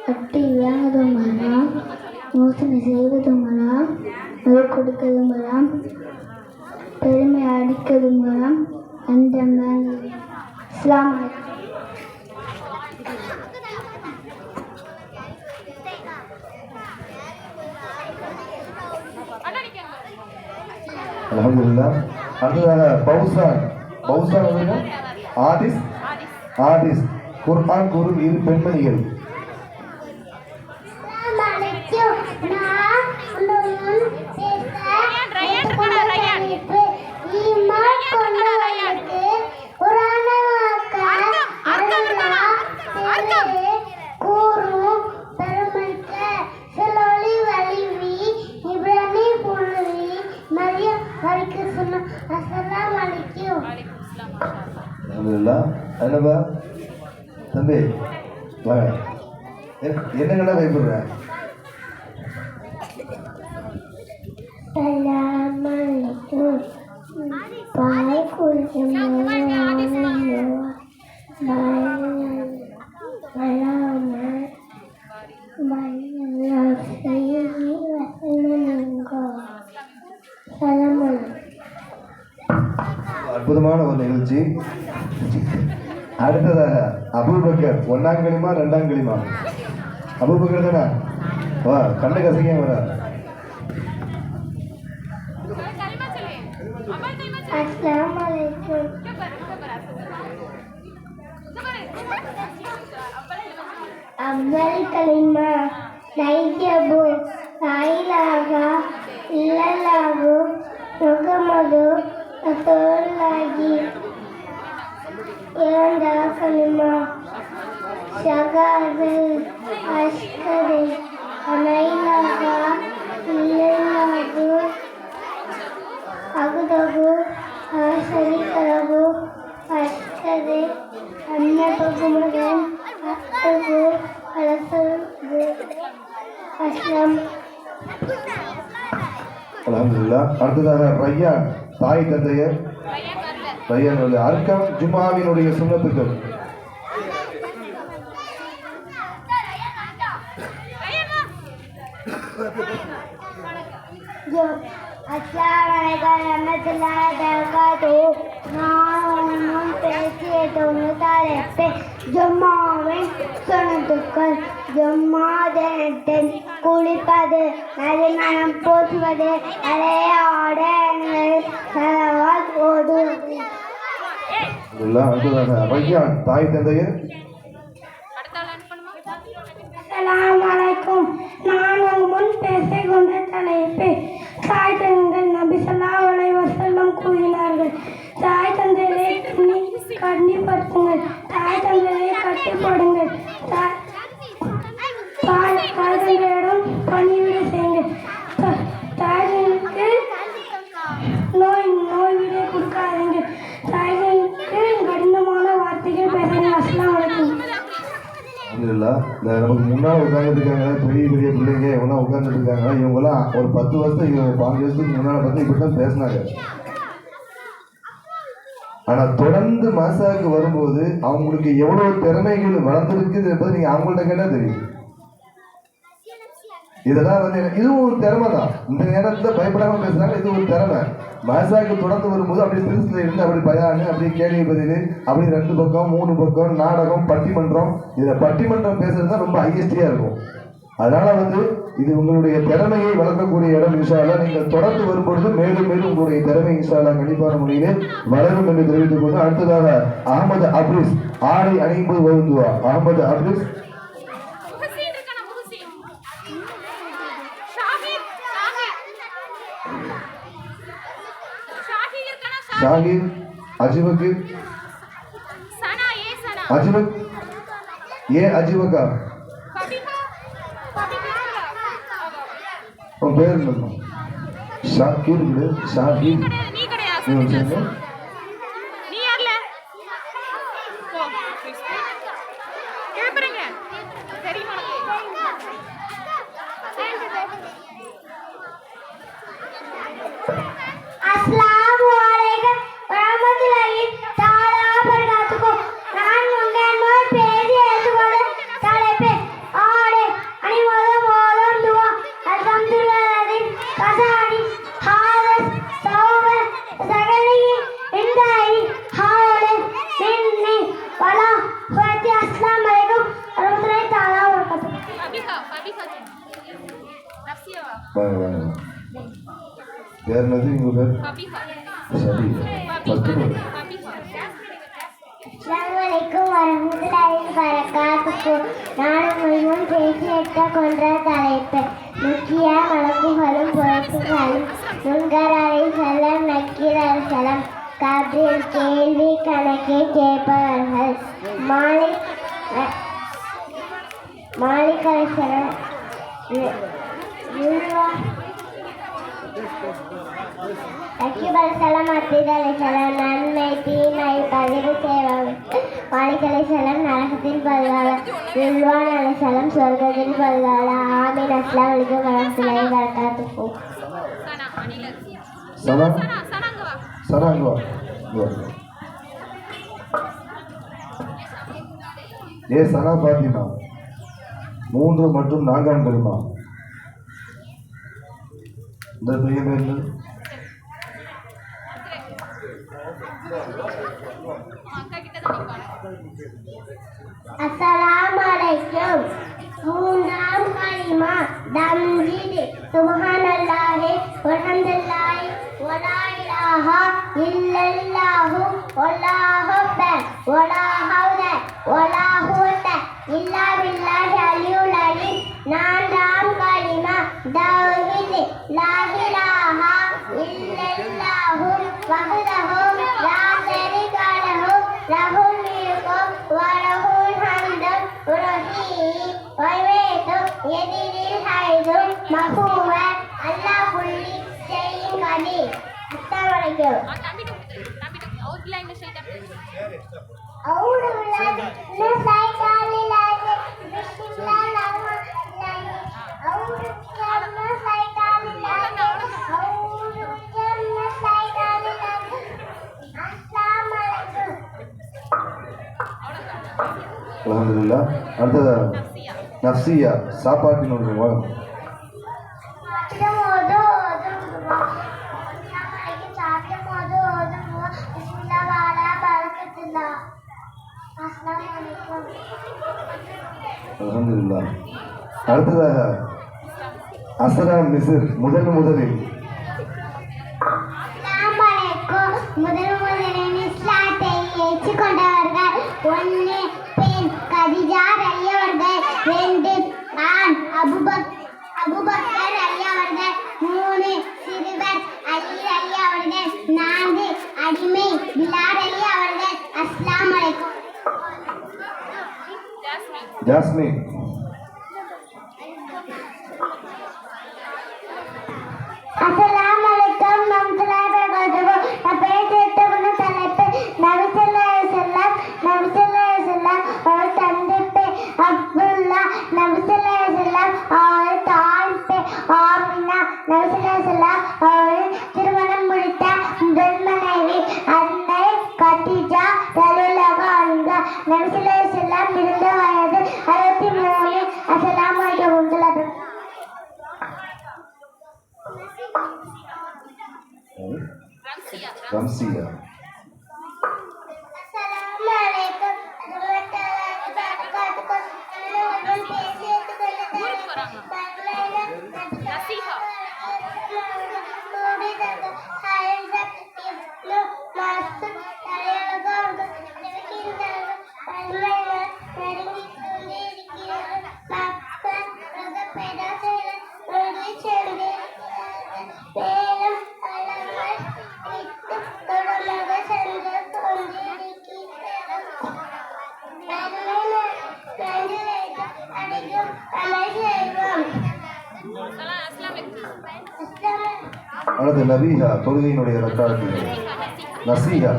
கட்டி இறங்குவதும் வரலாம், மோசடி செய்வதும் வரலாம், அது கொடுக்கதும் வரலாம், பெருமை அடிக்கதும் வரலாம். அந்த இஸ்லாம் அல்ஹம்துலில்லாஹ். அடுத்ததாக பௌசான் ஆதிஸ் குர்ஆன் கூறும் இரு பெண்மணிகள். அல்ஹம்துலில்லாஹ். என்னப்பா தம்பி வாங்க, என்னங்கடா பயப்படுற? பால் குடிக்கும் அற்புதமான ஒரு நிகழ்ச்சி. அடுத்ததாக அபூபக்கர். 1ஆம் களிமா 2ஆம் களிமா? அபூபக்கர் தானே? வா, கண்ணு கசைக்க வர. अस्सलाम वालेकुम। अव्वल कलिमा नैजबु लाइलाहा इल्लल्लाहु मुहम्मदु रसूलुल्लाहि। இரண்டாம் கலிமா ஷகாது அஷ்கரு அலைலாஹா இல்லல்லாஹு அகுதகு ஆசரிகரகு அஷ்கரு அன்னபகுமகன் அஷ்கரு அலசரு அஸ்லாம். அல்ஹம்துலில்லாஹ். அடுத்ததாக ரய்யான். தாய் தந்தையர் ரய்யான் அர்க்கம் ஜும்மாவினுடைய சுன்னத்துக்கள். अस्सलामुअलैकुम रहमतुल्लाहि वबरकातुहू. நான் பேசிய தொண்ணூத்தாறு ஜும்மாவின் சுன்னத்துக்கள். ஜும்மா தினத்தில் குளிப்பது, நறுமணம் பூசுவது, பழைய ஆடைகளில் ஸலவாத் ஓதுவது. அடுத்ததாக ரய்யான். தாய் தந்தையர். அஸ்ஸலாமு அலைக்கும். நான் உங்கள் முன் பேசிக் கொண்ட தலைப்பு தாய் தந்தைகள். நபி ஸல்லல்லாஹு அலைஹி வஸல்லம் கூறினார்கள், தாய் தந்தையை கண்டிப்படுத்துங்கள், தாய் தந்தையை கட்டுப்படுங்கள், தாய் தந்தையிடம் பணிவிடை செய்யுங்கள், தாய்களுக்கு நோய் விடை கொடுக்காதீங்க, தாய்களுக்கு கடினமான வார்த்தைகள் பேசுங்க. அஸ்ஸலாமு அலைக்கும். அல்ஹம்துலில்லாஹ். இந்த நமக்கு முன்னால் உட்கார்ந்துருக்காங்க பெரிய பெரிய பிள்ளைங்க இவங்கெல்லாம் உட்கார்ந்துட்டு இருக்காங்க. இவங்கெல்லாம் ஒரு 10 வருஷம் 5 வருஷத்துக்கு முன்னால் பார்த்து இப்படி தான் பேசினாங்க. ஆனால் தொடர்ந்து மாசாவுக்கு வரும்போது அவங்களுக்கு எவ்வளவு திறமைகள் வளர்ந்துருக்குது என்பது நீங்கள் அவங்கள்ட்ட கேட்டால் தெரியும். இதெல்லாம் இதுவும் ஒரு திறமை தான். இந்த நேரத்தில் பயப்படாமல் பேசுறாங்க, இது ஒரு திறமை. மாசாவுக்கு தொடர்ந்து வரும்போது அப்படி திருச்சியில் இருந்து அப்படி பயானு, அப்படி கேள்வி பதில், அப்படி 2 பக்கம் 3 பக்கம் நாடகம், பட்டிமன்றம். இதில் பட்டிமன்றம் பேசுறது தான் ரொம்ப ஹையஸ்டியாக இருக்கும். அதனால இது உங்களுடைய திறமையை வளர்க்கக்கூடிய இடம் இன்ஷா அல்லாஹ். நீங்கள் தொடர்ந்து வரும்பொழுது மேலும் மேலும் உங்களுடைய திறமை இன்ஷா அல்லாஹ் கண்டிப்பான முறையிலே வளரும் என்று தெரிவித்துக் கொண்டு அடுத்ததாக அகமது அப்ரிஸ் ஆடை அணியும்போது வருந்துவா. அகமது அப்ரிஸ் முஹசின் இருக்கானா முஹசின் ஷாஹித் ஷாஹித் இருக்கானா ஷாஹித் அஜிபக்கு சனா ஏ சனா அஜிபக் ஏ அஜிபக்கா பபிகா உன் பேர் என்ன? ஷாக்கிர் விடு ஷாஹித் நீ கிடையாது நீ வச்சுருங்க. நீ யார்ல போ கேப்பறங்க தெரியுமா அஸ்ஸலாமு அலைக்கும் வரஹ்மத்துல்லாஹி தஆலா வபரகாத்துஹு. நான் உங்கள் முன் பேசி எடுத்துக்கொண்ட தலைப்பு ஆடை அணிவது மூலம் துவா. அல்ஹம்துலில்லாஹி கசானி ஹாலஸ் சௌப சகனி இந்தாயி ஹாலே மின்னி வலா ஃபத்தி. அஸ்ஸலாமு அலைக்கும் வரஹ்மத்துல்லாஹி தஆலா வபரகாத்துஹு. பபிகா நஃப்சியா வாங்க வாங்க. பேர் என்னது? உங்க பேர்? பபிகா சரி ஃபர்ஸ்ட் பேர் பபிகா அஸ்ஸலாமுஅலைக்கும் வரஹ்மத்துல்லாஹி வபரகாத்துஹு. நான் உங்கள் முன் பேசி எடுத்துக்கொண்ட தலைப்பு முக்கிய மலக்குகளும் பொறுப்புகளும் முன்கர் அலைஹிஸ்ஸலாம் நக்கீர் அலைஹிஸ்ஸலாம் கபில் கேள்வி கணக்கை கேட்பவர்கள் மாலிக் அலைஹிஸ்ஸலாம் ரக்கீப் அலைஹிஸ்ஸலாம் அத்தீத் அலைஹிஸ்ஸலாம் நன்மை தீமை பகிர்வு செய்வார்கள். மாலிக் அலைஹிஸ்ஸலாம் நரகத்தின் பல்காலம், ரில்வான் அலைஹிஸ்ஸலாம் சொர்க்கத்தின் பல்காலம். ஆமீன். அஸ்ஸலாமு அலைக்கும் வரஹ்மத்துல்லாஹி வபரகாத்துஹு. சனா அனில சனா சனாங்க வா சனா இங்க வா. இங்க வா. ஏ சனா பாத்திமா 3 மற்றும் 4ஆம் கலிமா. இந்த பையன் பேர் என்ன? அக்கா கிட்ட தான் பாரு அஸ்ஸலாமு அலைக்கும். 3ஆம் கலிமா தம்ஜீத். சுப்ஹானல்லாஹி வல்ஹம்துலில்லாஹி வலா இலாஹா இல்லல்லாஹு வல்லாஹு அக்பர் வலா ஹவ்ல வலா குவத்த இல்லா பில்லாஹி அலியுல் அலீம். 4ஆம் கலிமா தவ்ஹீத். லா இலாஹா இல்லல்லாஹு வஹ்தஹு லா ஷரீக லஹு லஹுல் முல்கு வ லஹுல் ஹம்து யுஹ்யீ வ யுமீத்து பியதிஹில் ஹைது வஹுவ அலா குல்லி ஷைஇன் கதீர். அஸ்ஸலாமு அலைக்கும். தம்பிட்டு அவர் பிள்ளை இந்த ஷைட் أعوذ بالله من الشيطان الرجيم. بسم الله الرحمن الرحيم. أعوذ بالله من الشيطان الرجيم. أعوذ بالله من الشيطان الرجيم. السلام عليكم. அல்ஹம்துலில்லாஹ். அடுத்தது நஃப்சியா சாப்பாட்டின் ஒரு வாங்க. அல்ஹம்துலில்லாஹ். அடுத்ததாக அஸ்ரா மிஸ்ர் முதலில் முதலில் இஸ்லாத்தை ஏற்றுக்கொண்டவர்கள் 1 பெண் கதிஜா ரலி அவர்கள், 2 ஆண் அபூபக்கர் ரலி அவர்கள், 3 சிறுவர் அலி ரலி அவர்கள், 4 அடிமை பிலால் ரலி அவர்கள். அஸ்ஸலாமு அலைக்கும். ஜாஸ்மின் அஸ்ஸலாமு அலைக்கும் வரஹ்மத்துல்லாஹி வபரகாத்துஹு. நான் பேசி எடுத்துக்கொண்ட தலைப்பு நபி ஸல்லல்லாஹு அலைஹி வஸல்லம் அவர் தந்தை அப்துல்லா, நபி ஸல்லல்லாஹு அலைஹி வஸல்லம் அவர் தாய் ஆமினா, நபி ஸல்லல்லாஹு அலைஹி வஸல்லம் அவர் திருமணம் முடித்த முதல் மனைவி அன்னை கதீஜா ரலியல்லாஹு அன்ஹா. நபி ஸல்லல்லாஹு அலைஹி வஸல்லம் இருந்த வயது 63. அஸ்ஸலாமு அலைக்கும் வரஹ்மத்துல்லாஹி வபரகாத்துஹு. ரம்சியா அஸ்ஸலாமு அலைக்கும் வரஹ்மத்துல்லாஹி வபரகாத்துஹு. நான் பேசி எடுத்துக்கொண்ட தலைப்பு அல்லது நபீஹா தொழுகையினுடைய ரக்காத்து. நசீஹா.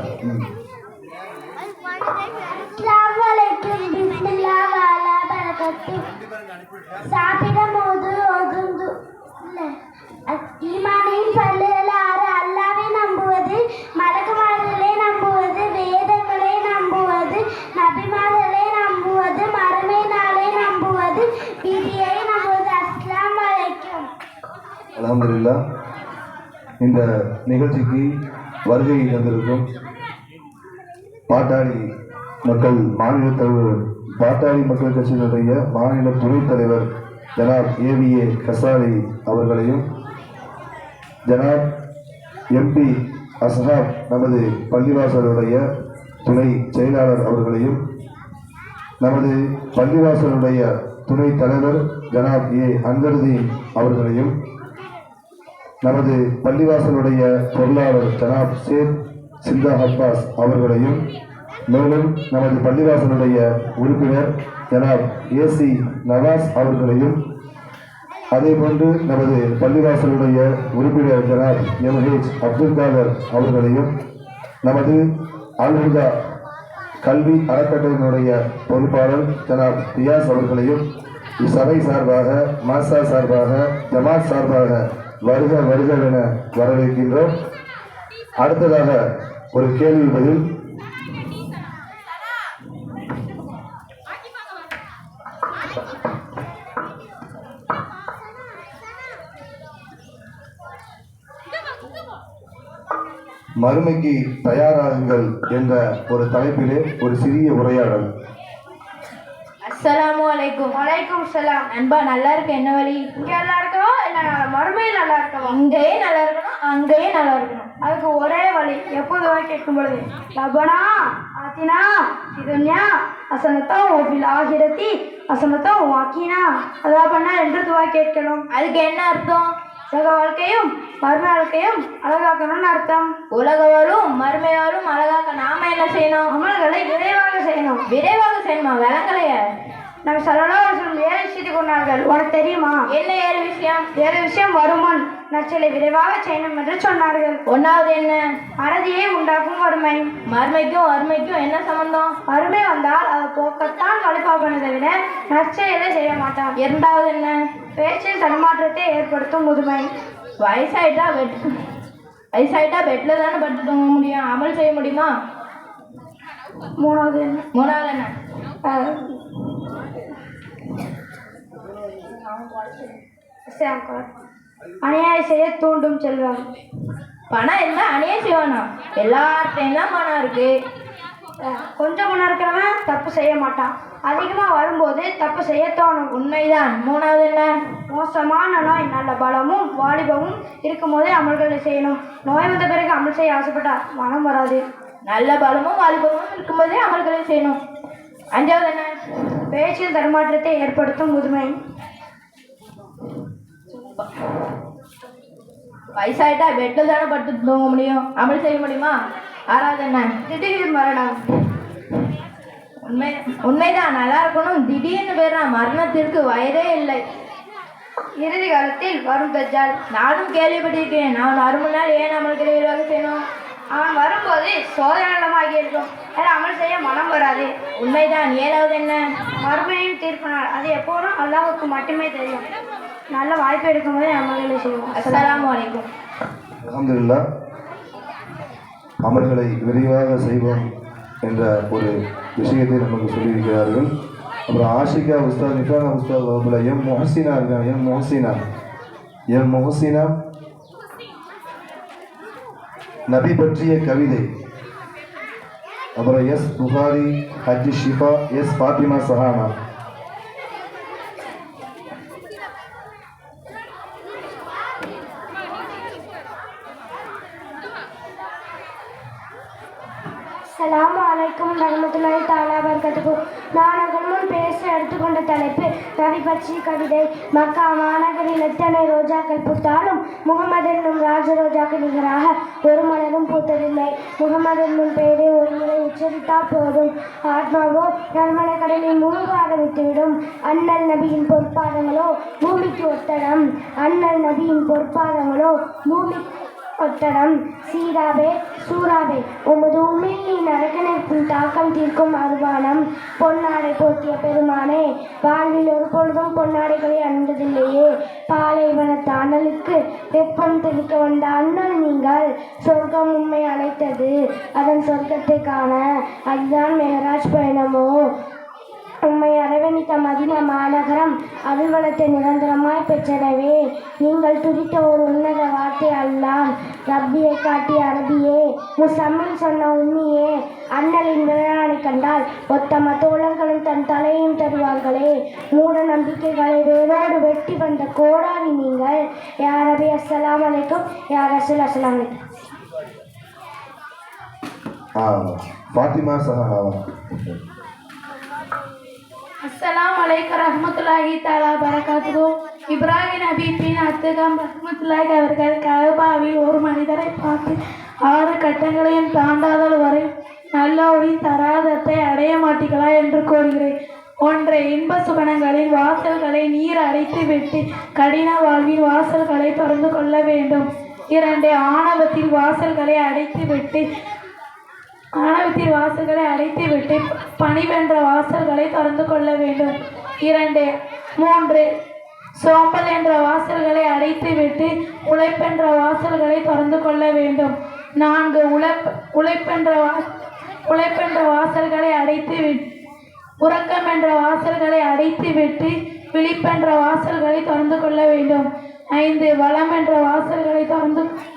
அஸ்ஸலாமு அலைக்கும் பிஸ்மில்லாஹ் வ அலா பரக்கத்து. சாப்பிடும் போது ஒதுங்கு ஈமானின் பல்லுகள் 6. அல்லாஹ்வை நம்புவது, மலக்குமார்களை நம்புவது, வேதங்களை நம்புவது, நபிமார்களை நம்புவது, மறுமை நாளை நம்புவது, விதியை நம்புவது. அஸ்ஸலாமு அலைக்கும். அல்ஹம்துலில்லாஹ். இந்த நிகழ்ச்சிக்கு வருகை தந்திருக்கும் பாட்டாளி மக்கள் பாட்டாளி மக்கள் கட்சியினுடைய மாநில துணைத் தலைவர் ஜனாப் ஏவிஏ கசாலி அவர்களையும், ஜனாப் எம்பி அஸ்ஹாப் நமது பள்ளிவாசலுடைய துணை செயலாளர் அவர்களையும், நமது பள்ளிவாசலுடைய துணைத் தலைவர் ஜனாப் ஏ அன்வருதீன் அவர்களையும், நமது பள்ளிவாசலுடைய பொருளாளர் ஜனாப் சேத் சிந்தா அப்பாஸ் அவர்களையும், மேலும் நமது பள்ளிவாசலுடைய உறுப்பினர் ஜனாப் ஏசி நவாஸ் அவர்களையும், அதேபோன்று நமது பள்ளிவாசலுடைய உறுப்பினர் ஜனாப் எம்ஹெச் அப்துல் காதர் அவர்களையும், நமது அல்ஹுதா கல்வி அறக்கட்டளையினுடைய பொறுப்பாளர் ஜனாப் ரியாஸ் அவர்களையும் இச்சபை சார்பாக, மாசா சார்பாக, ஜமாத் சார்பாக வருக வருக என வரவேற்கின்றோம். அடுத்ததாக ஒரு கேள்வி பதில். மறுமைக்கு தயாராகுங்கள் என்ற ஒரு தலைப்பிலே ஒரு சிறிய உரையாடல். அஸ்ஸலாமு அலைக்கும். வலைக்கும் சலாம். நண்பா, நல்லா இருக்க என்ன வழி? இங்கே நல்லா இருக்கணும், இல்லை மறுமையில் நல்லா இருக்கணும். இங்கேயே நல்லா இருக்கணும், அங்கேயே நல்லா இருக்கணும். அதுக்கு ஒரே வழி, எப்போதும் கேட்கும் பொழுது ரப்பனா ஆத்தினா இதுன்யா அசனத்தம் ஒபில் ஆகிரத்தி அசனத்தம் வாக்கினா அதான் பண்ணா 2 துவா கேட்கணும். அதுக்கு என்ன அர்த்தம்? உலக வாழ்க்கையும் மர்ம வாழ்க்கையும் அழகாக்கணும்னு அர்த்தம். உலகவாலும் மர்மையாலும் அழகாக்க நாம என்ன செய்யணும்? அமல்களை விரைவாக செய்யணும். விரைவாக செய்யணுமா? விளங்கலைய. நம்ம சொல்லலாம் 7 விஷயத்தை கொண்டார்கள். உனக்கு தெரியுமா? என்ன 7 விஷயம்? 7 விஷயம் வருமான் நற்செயலை விரைவாக செய்யணும் என்று சொன்னார்கள். 1வது என்ன? அறதியை உண்டாக்கும் வறுமை. மறுமைக்கும் வறுமைக்கும் என்ன சம்பந்தம்? வறுமை வந்தால் அதை போக்கத்தான் வழிபாக்கணும் தவிர நற்செயலை செய்ய மாட்டான். 2வது என்ன? பேச்சில் தன்மாற்றத்தை ஏற்படுத்தும் முதுமை. வயசாயிட்டா பெட்டில் தானே படுத்து தூங்க முடியும், அமல் செய்ய முடியுமா? 3வது என்ன? 3வது என்ன? அநியாயம் செய்ய தூண்டும் செல்வம். பணம் இருந்தால் அநியாயம் செய்வானா? எல்லார்ட்டையும் தான் பணம் இருக்கு. கொஞ்சம் பணம் இருக்கிறவன் தப்பு செய்ய மாட்டான், அதிகமாக வரும்போது தப்பு செய்ய தோணும். உண்மைதான். 3வது என்ன? மோசமான நோய் நல்ல பலமும் வாலிபமும் இருக்கும்போதே அமல்களை செய்யணும். நோய் வந்த பிறகு அமல் செய்ய ஆசைப்பட்டா மனம் வராது. நல்ல பலமும் வாலிபமும் இருக்கும்போதே அமல்களை செய்யணும். 5வது என்ன? பேச்சில் தடுமாற்றத்தை ஏற்படுத்தும் முதுமை. வயசாயிட்டா பெட்டில் தானே படுத்து தூங்க முடியும், அமல் செய்ய முடியுமா? 6வது என்ன? திடீர் மரணம். உண்மைதான், நல்லா இருக்கணும். திடீர்னு பேர் மரணத்திற்கு வயதே இல்லை. இறுதி காலத்தில் வரும் தஜ்ஜால். நானும் கேள்விப்பட்டிருக்கேன். நான் வரும் நாள் ஏன் அமல்களை விரைவாக செய்யணும்? அவன் வரும்போது சோதனைகளமாகி இருக்கும், அதில் அமல் செய்ய மனம் வராது. உண்மைதான். 7வது என்ன? மறுமையின் தீர்ப்பு நாள். அது எப்போதும் அல்லாஹ்வுக்கு மட்டுமே தெரியும். நல்ல வாய்ப்பு எடுக்கும்போது அமல்களை செய்வோம். அஸ்ஸலாமு அலைக்கும். அல்ஹம்துலில்லாஹ். அமல்களை விரைவாக செய்வோம் என்ற ஒரு விஷயத்தை நமக்கு சொல்லியிருக்கிறார்கள். அப்புறம் ஆஷிகா உஸ்தாத், நிஃபானா உஸ்தாத் வகுப்புல எம் முஹசினா இருக்காங்க. எம் முஹசினா நபி பற்றிய கவிதை. அப்புறம் எஸ் புகாரி, ஹஜ் ஷிஃபா, எஸ் ஃபாத்திமா சஹானா. அஸ்ஸலாமு அலைக்கும் வரஹ்மத்துல்லாஹி தஆலா வபரகாத்துஹு. நான் உங்கள் முன் பேச எடுத்துக்கொண்ட தலைப்பு நபி பற்றி கவிதை. மக்கா மாநகரில் எத்தனை ரோஜாக்கள் பூத்தாலும் முகமது என்னும் ராஜ ரோஜாக்கு நிகராக ஒரு மலரும் பூத்ததில்லை. முகமது என்னும் பெயரை ஒரு முறை உச்சரித்தால் போதும், ஆத்மாவோ நறுமண கடலில் முழுக ஆரம்பித்துவிடும். அண்ணல் நபியின் பொற்பாதங்களோ பூமிக்கு ஒத்தடம், அண்ணல் நபியின் பொற்பாதங்களோ பூமி ஒத்தடம். சீராவே சூறாவே உமது உமிழ்நீர் நரகனைக்கும் தாக்கம் தீர்க்கும் அருவானம். பொன்னாடை போற்றிய பெருமானே, வாழ்வில் ஒரு பொழுதும் பொன்னாடைகளை அணிந்ததில்லையே. பாலைவனத்து அனலுக்கு வெப்பம் தெளிக்க வந்த அண்ணல் நீங்கள். சொர்க்கம் உண்மை அழைத்தது, அதன் சொர்க்கத்தை காண. அதுதான் மெஹராஜ் பயணமோ. உம்மை அரவணைத்த மதினா மாநகரம் அருள்வளத்தை நிரந்தரமாய் பெற்றனவே. நீங்கள் துதித்த ஒரு உன்னத வார்த்தை அல்லாம். ரப்பியை காட்டிய அரபியே, முசம்மில் சொன்ன உண்மையே. அண்ணலின் விழானை கண்டால் ஒத்தம தோழர்களும் தன் தலையும் தருவார்களே. மூட நம்பிக்கைகளை வேரோடு வெட்டி வந்த கோடாரி நீங்கள். யா ரபி அஸ்ஸலாம் அலைக்கும், யா ரசூல் அஸ்ஸலாம் அலைக்கும். ஃபாத்திமா சஹாவா. அஸ்ஸலாமு அலைக்கும் ரஹ்மத்துல்லாஹி தஆலா பரகாத்துஹு. இப்ராஹிம் நபி பின் அத்கம் ரஹ்மத்துல்லாஹி அவர்கள் கஅபாவில் ஒரு மனிதரை பார்த்து 6 கட்டங்களையும் தாண்டாதல் வரை நல்லோரின் தராதத்தை அடைய மாட்டீர்களா என்று கோருகிறேன். 1. இன்ப சுகணங்களின் வாசல்களை நீர் அடைத்து விட்டு கடின வாழ்வின் வாசல்களை திறந்து கொள்ள வேண்டும். 2. ஆணவத்தில் வாசல்களை அடைத்து விட்டு பணிவென்ற வாசல்களை திறந்து கொள்ள வேண்டும். 3. சோம்பல் என்ற வாசல்களை அடைத்து விட்டு உழைப்பென்ற வாசல்களை திறந்து கொள்ள வேண்டும். 4. உழைப்பென்ற வாசல்களை அடைத்து விட்டு உறக்கம் என்ற வாசல்களை அடைத்து விட்டு விழிப்பென்ற வாசல்களை திறந்து கொள்ள வேண்டும். 5. வளம் என்ற வாசல்களை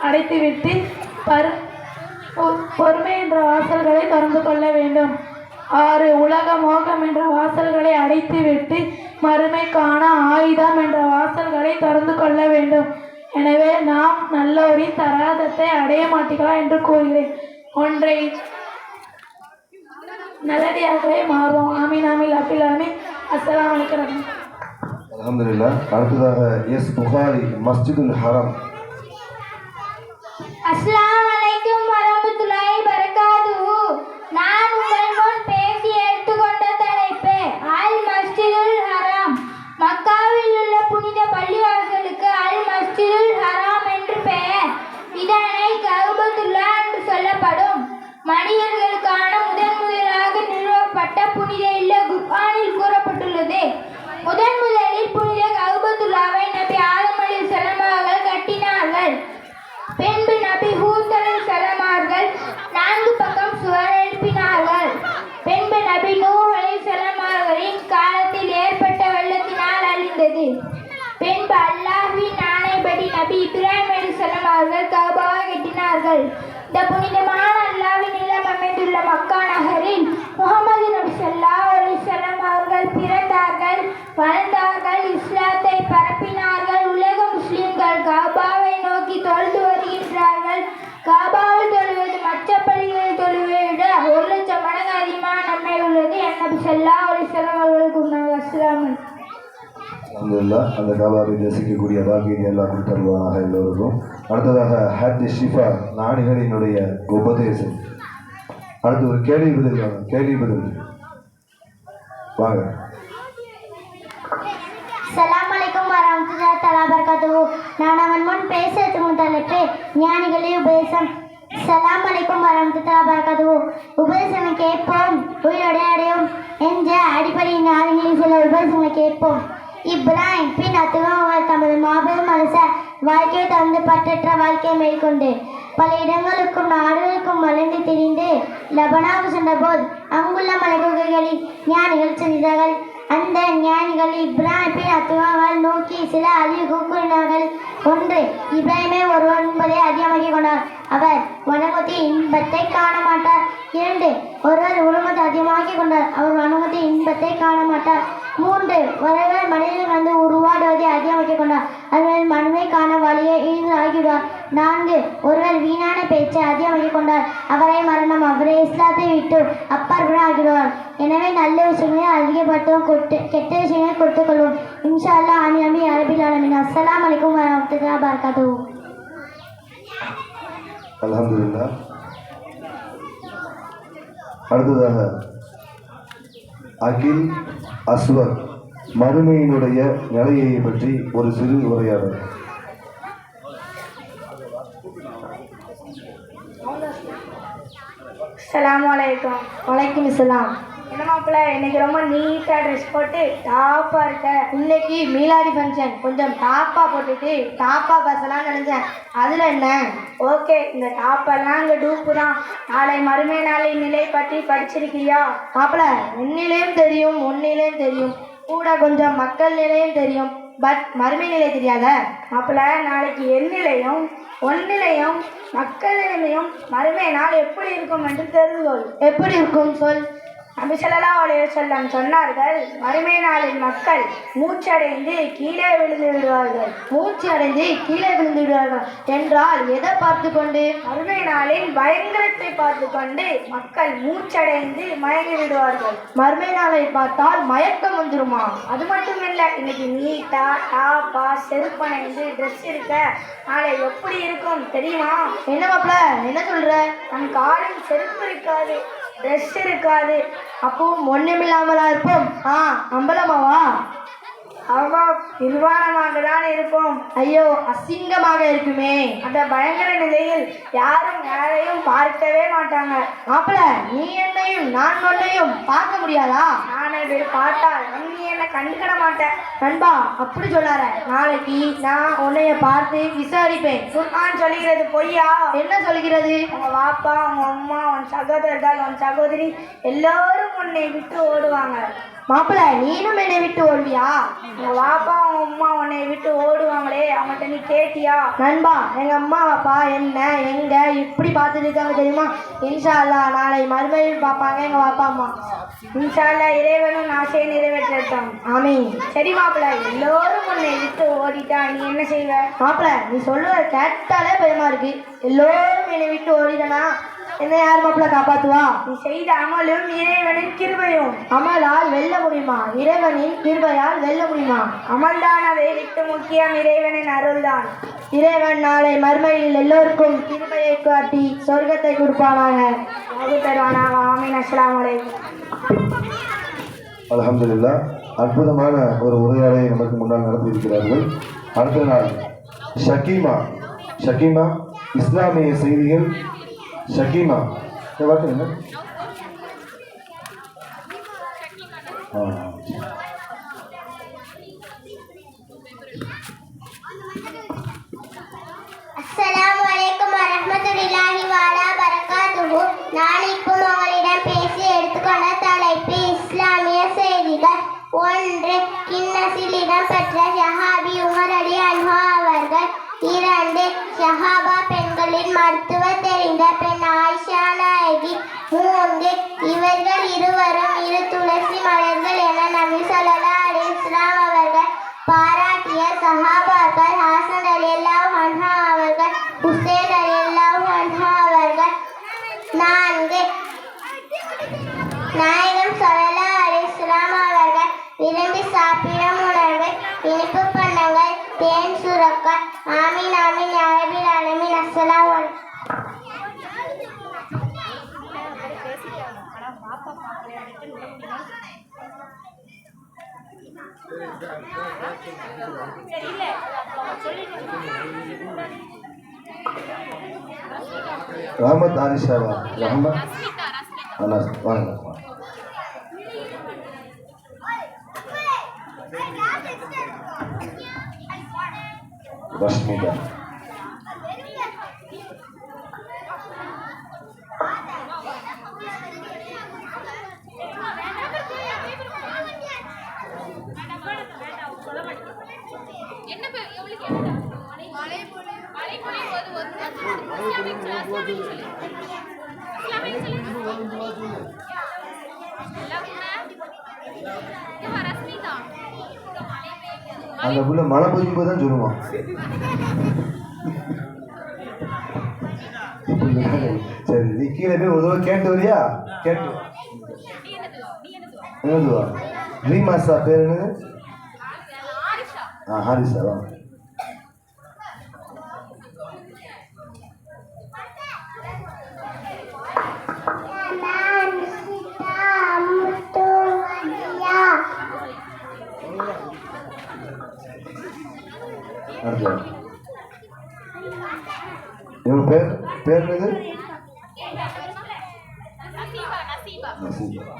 அடைத்து விட்டு பொறுமை என்ற வாசல்களை திறந்து கொள்ள வேண்டும். 6. உலக மோகம் என்ற வாசல்களை அடைத்து விட்டு மறுமைக்கான ஆயுதம் என்ற வாசல்களை திறந்து கொள்ள வேண்டும். எனவே நாம் நல்லோரின் தராதத்தை அடைய மாட்டீர்களா என்று கூறுகிறேன். 1. நல்லடியார்களே மாறுவோம். ஆமீன் ஆமீன் அப்பில் ஆமீன். அஸ்ஸலாமு அலைக்கும். அல்ஹம்துலில்லாஹ். அடுத்ததாக எஸ் புகாரி மஸ்ஜிதுல் ஹரம். அஸ்ஸலாமு அலைக்கும் வரஹ்மத்துல்லாஹி பரகாத்துஹு. நான் உங்கள் முன் பேசி எடுத்துக்கொண்ட தலைப்பு அல் மஸ்ஜிதுல் ஹராம். மக்காவில் உள்ள புனித பள்ளிவாசலுக்கு அல் மஸ்ஜிதுல் ஹராம் என்று பெயர். இதனை கஅபத்துல்லா என்று சொல்லப்படும். மனிதர்களுக்கான முதலாக நிறுவப்பட்ட புனித இல்லம் குர்ஆனில் கூறப்பட்டுள்ளது. முதலில் புனித கஅபத்துல்லாவை நபி ஆதம் அலைஹிஸ்ஸலாம் அவர்கள் கட்டினார்கள். பின்பு நபி ஹூத் அலைஹிஸ்ஸலாம் அவர்கள் 4 பக்கம் சுவர் எழுப்பினார்கள். பின்பு நபி நூஹ் அலைஹிஸ்ஸலாம் அவர்களின் காலத்தில் ஏற்பட்ட வெள்ளத்தினால் அழிந்தது. பின்பு அல்லாஹ்வின் ஆணைப்படி நபி இப்ராஹிம் அலைஹிஸ்ஸலாம் அவர்கள் கஅபாவை கட்டினார்கள். இந்த புனிதமான அல்லாஹ்வின் இல்லம் அமைந்துள்ள மக்கா நகரில் முஹம்மது நபி ஸல்லல்லாஹு அலைஹி வஸல்லம் அவர்கள் பிறந்தார்கள், வளர்ந்தார்கள், இஸ்லாத்தை பரப்பினார்கள். உலக முஸ்லிம்கள் கஅபாவை நோக்கி தொழுது வருகின்றார்கள். கஅபாவில் தொழுவது மற்ற பள்ளிகளில் தொழுவதை விட 1,00,000 மடங்கு அதிகமான நன்மை உள்ளது என நபி ஸல்லல்லாஹு அலைஹி வஸல்லம் அவர்கள் கூறினார்கள். அஸ்ஸலாமு அலைக்கும். அல்ஹம்துலில்லாஹ். அந்த காபாவை தரிசிக்கக்கூடிய பாக்கியத்தை எல்லாம் கொடுத்தருவானாக எல்லோருக்கும். அடுத்ததாக ஹஜ் ஷிஃபா நாணிகளினுடைய உபதேசம். அடுத்து ஒரு கேள்வி பதில் வாங்க. அஸ்ஸலாமு அலைக்கும் வரஹ்மத்துல்லாஹி தஆலா பரகாத்துஹு. நான் அவன் முன் பேசுறதுக்கு தலைப்பு ஞானிகளே உபதேசம். அஸ்ஸலாமு அலைக்கும் வரஹ்மத்துல்லாஹி பரகாத்துஹு. உபதேசங்களை கேட்போம், உயிரோட அடையும் என்ற அடிப்படையில் ஞானிகளின் சில உபதேசங்களை கேட்போம். இப்ராஹிம் பின் அத்கம் அவர் தமது மாபெரும் அரசர் வாழ்க்கையை தந்து பற்றற்ற வாழ்க்கையை மேற்கொண்டு பல இடங்களுக்கும் நாடுகளுக்கும் வளர்ந்து திரிந்து லெபனானுக்கு சென்றபோது அங்குள்ள மலைக்குகைகளில் ஞானிகள் சென்றார்கள். அந்த ஞானிகள் இப்ராஹிம் பின் அத்கம் நோக்கி சில அறிவு கூறினார்கள். 1. இப்ராஹிமே ஒருவர் என்பதை அதிகமாக்கிக் கொண்டார். அவர் வணக்கத்தின் இன்பத்தை காண மாட்டார். 2. ஒருவர் உணவத்தை அதிகமாக்கிக் கொண்டார், அவர் வணக்கத்தின் இன்பத்தை காண மாட்டார். 3. ஒருவர் மனிதன் வந்து உருவாடுவதை அதிகமாக்கிக் கொண்டார், அவர் மனுவை காண வழியை இழிந்து ஆகிவிடுவார். 4. ஒருவர் வீணான பேச்சை அதிகமாக்கிக் கொண்டார், அவரை மரணம் அவரை இஸ்லாத்தை விட்டு அப்பாற்பட ஆகிவிடுவார். எனவே நல்ல விஷயங்களை அதிகப்படுத்தும், கெட்ட விஷயங்களை கொடுத்துக் கொள்வோம். இன்ஷா அல்லாஹ். ஆமீன் ஆமீன் யா ரப்பில் ஆலமீன். அஸ்ஸலாமு அலைக்கும் வரஹ்மத்துல்லாஹி வபரகாத்துஹு. அல்ஹம்துலில்லாஹ். அடுத்ததாக அகில் அஸ்வர் மறுமையினுடைய நிலையை பற்றி ஒரு சிறு உரையாடல். அஸ்ஸலாமு அலைக்கும். வலைக்கும் இஸ்லாம். என்ன மாப்பிள்ள, இன்னைக்கு ரொம்ப நீட்டாக ட்ரெஸ் போட்டு டாப்பாக இருக்க. இன்னைக்கு மீலாடி ஃபங்க்ஷன், கொஞ்சம் டாப்பாக போட்டுட்டு டாப்பாக பேசலாம்னு நினச்சேன். அதில் என்ன? ஓகே, இந்த டாப்பெல்லாம் இங்கே டூப்பு தான். நாளை மறுமை நாளை நிலை பற்றி படிச்சிருக்கிறியா? மாப்பிள்ள, என்னிலையும் தெரியும், ஒன்னிலையும் தெரியும், கூட கொஞ்சம் மக்கள் நிலையும் தெரியும், பட் மறுமை நிலை தெரியாத. மாப்பிள்ள, நாளைக்கு எண்ணிலையும் ஒன்னிலையும் மக்கள் நிலையும் மறுமை நாள் எப்படி இருக்கும் என்று தெரிந்து. எப்படி இருக்கும் சொல். நபி ஸல்லல்லாஹு அலைஹி வஸல்லம் சொன்னார்கள், மறுமை நாளில் மக்கள் மூச்சடைந்து கீழே விழுந்து விடுவார்கள். மூச்சு அடைந்து கீழே விழுந்து விடுவார்கள் என்றால் எதை பார்த்து கொண்டு? மறுமை நாளின் பயங்கரத்தை பார்த்து கொண்டு மக்கள் மூச்சடைந்து மயங்கி விடுவார்கள். மறுமை நாளை பார்த்தால் மயக்கம் வந்துருமா? அது மட்டும் இல்லை, இன்னைக்கு நீட்டா டாப்பா செருப்பணைந்து ட்ரெஸ் இருக்க நாளை எப்படி இருக்கும் தெரியுமா? என்ன மாப்பிள்ள, என்ன சொல்ற? நம் காலில் செருப்பு இருக்காது, ட்ரெஸ் இருக்காது, அப்பவும் ஒண்ணுமில்லாமலா இருப்போம். நம்பலாமாவா? அவ்வா நிர்வாணமாக தான் இருப்போம். ஐயோ, அசிங்கமாக இருக்குமே. அந்த பயங்கர நிலையில் யாரும் யாரையும் பார்க்கவே மாட்டாங்க. மாப்பிள்ள, நீ என்னையும் நான் உன்னையும் பார்க்க முடியாதா? நான் அதை பார்த்தால் நீ என்ன கண்டுக்கிட மாட்டேன். நண்பா, அப்படி சொல்லார. நாளைக்கு நான் உன்னைய பார்த்து விசாரிப்பேன். குர்ஆன் சொல்லுகிறது பொய்யா? என்ன சொல்லுகிறது? உங்க வாப்பா, உங்க அம்மா, உன் சகோதரர்கள், உன் சகோதரி எல்லோரும் உன்னை விட்டு ஓடுவாங்க. மாப்பிள்ள, நீனும் என்னை விட்டு ஓடுவியா? உங்க வாப்பா உங்க அம்மா உன்னை விட்டு ஓடுவாங்களே, அவங்கள்ட்ட நீ கேட்டியா? நண்பா, எங்க அம்மா அப்பா என்ன எங்க இப்படி பார்த்துட்டு இருக்காங்க தெரியுமா? இன்ஷா அல்லாஹ் நாளை மறுமையில் பார்ப்பாங்க எங்க வாப்பா அம்மா. இன்ஷா அல்லாஹ் இறைவனும் ஆசையை நிறைவேற்றட்டும். ஆமீன். சரி மாப்பிள்ள, எல்லோரும் உன்னை விட்டு ஓடிட்டா நீ என்ன செய்வ? மாப்பிள்ள, நீ சொல்லுவ கேட்டாலே பயமா இருக்கு. எல்லோரும் என்னை விட்டு ஓடிட்டனா என்ன யார் மாப்பிள்ள காப்பாத்துவா? நீ செய்த அமலும் இறைவனின் கிருபையும். அமலால் வெல்ல முடியுமா? இறைவனின் கிருபையால் வெல்ல முடியுமா? அமல்தான் அதை விட்டு முக்கியம், இறைவனின் அருள்தான். இறைவன் நாளை மறுமையில் எல்லோருக்கும் கிருபையை காட்டி சொர்க்கத்தை கொடுப்பானாக, தருவானாக. ஆமீன். அஸ்ஸலாமு அலைக்கும். அல்ஹம்துலில்லாஹ். அற்புதமான ஒரு உரையாடலை நமக்கு முன்னால் நடத்தியிருக்கிறார்கள். அடுத்த நாள் ஷக்கீமா இஸ்லாமிய செய்திகள். ஷக்கீமா வாட்டுங்க. அஸ்ஸலாமு அலைக்கும் வரஹ்மத்துல்லாஹி வபரகாத்துஹு. நான் இப்போ உங்களிடம் பேசி எடுத்துக்கொண்ட தலைப்பு இஸ்லாமிய செய்திகள். 1. கின்னஸில் இடம்பெற்ற ஷஹாபி உமர் ரலியல்லாஹு அவர்கள். 2. ஷஹாபா பெண்களின் மருத்துவம் தெரிந்த பெண் ஆயிஷா நாயகி. 3. இவர்கள் இருவரும் இரு துளசி மலர்கள் என நபி ஸல்லல்லாஹு அலைஹி வஸல்லம் அவர்கள் பாராட்டிய சஹாபாக்கள் ஹசன் ரலியல்லாஹு அன்ஹு அவர்கள், ஹுசைன் ரலியல்லாஹு அன்ஹு அவர்கள். 4. நாயகம் ஸல்லல்லாஹு அலைஹி வஸல்லம் அவர்கள் விரும்பி சாப்பிடும் உணவு இனிப்பு பண்டங்கள், தேன், சுரக்காய். ஆமீன் ஆமீன் யா ரப்பில் ஆலமீன். அஸ்ஸலாமு அலைக்கும். ரஹமத் ஆரிஷாவா? ரஹமத் அனாஸ் வாங்க. ரஷ்மிதா. என்ன எவ்வளவு மழை பொழியும் போது ஒரு அந்த புள்ள மழை பெய்யும் போது தான் சொல்லுவான். சரி, நீ கீழே போய் ஒரு தடவை கேட்டு வரியா? கேட்டு என்னதுவா? ரீமாஸா பேர் என்னது? ஹாரிஸா. இவங்க பேர் பேர் என்னது? நசீபா.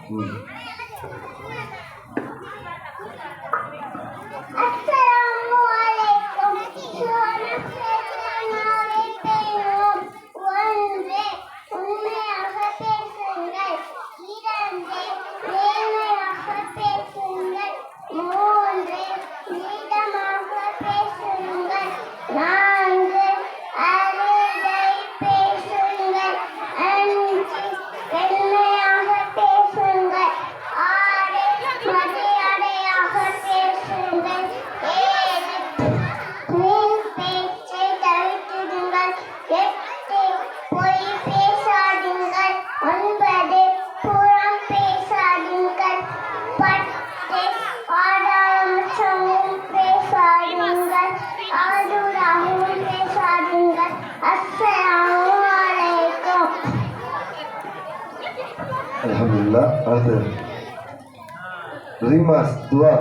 அல்ஹம்துலில்லாஹ். அடுத்து ரீமாஸ் துவா.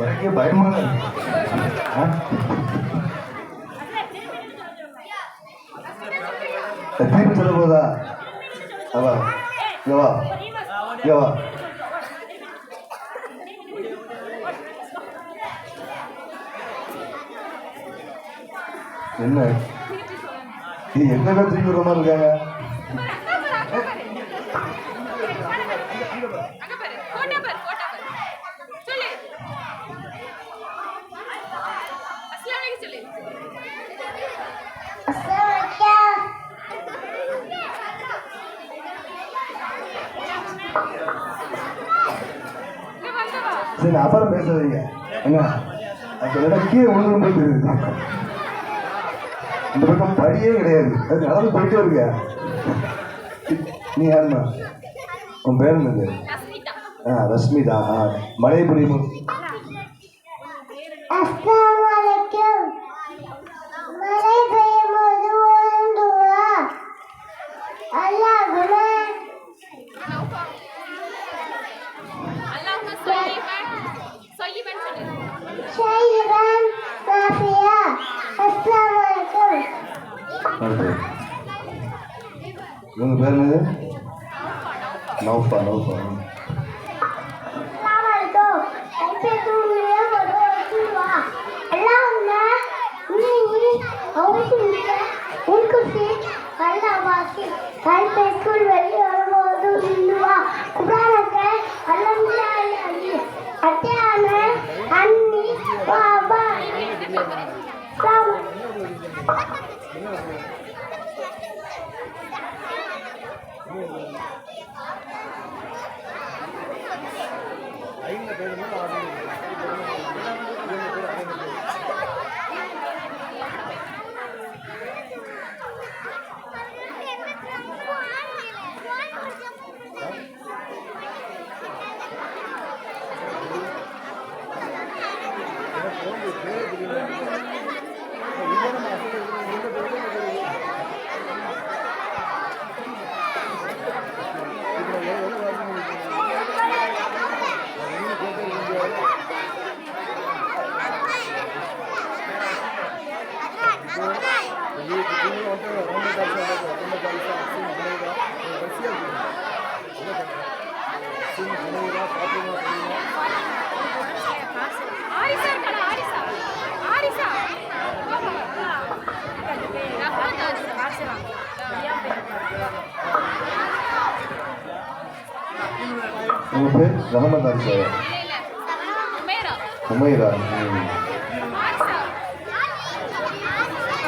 எனக்கே பயமாக திருப்பி சொல்ல போதா? அவா யவா யவா என்ன இது என்ன திருப்பி விடுற மாதிரி இருக்காங்க? சரி, அப்புறம் பேச வைங்க. என்ன அந்த கீழே ஒழுங்கு போயிட்டு இந்த பக்கம் படியே கிடையாது, அது நடந்து போயிட்டே இருக்க. நீ யாருமா? உன் பேர் என்னது? ரஷ்மிதா. மழை புரியும். இவங்க பேர் என்னது? நௌஃபா. நௌஃபா. Gracias. ரஹமத் ஆயிஷா இல்ல உமேரா உமைரா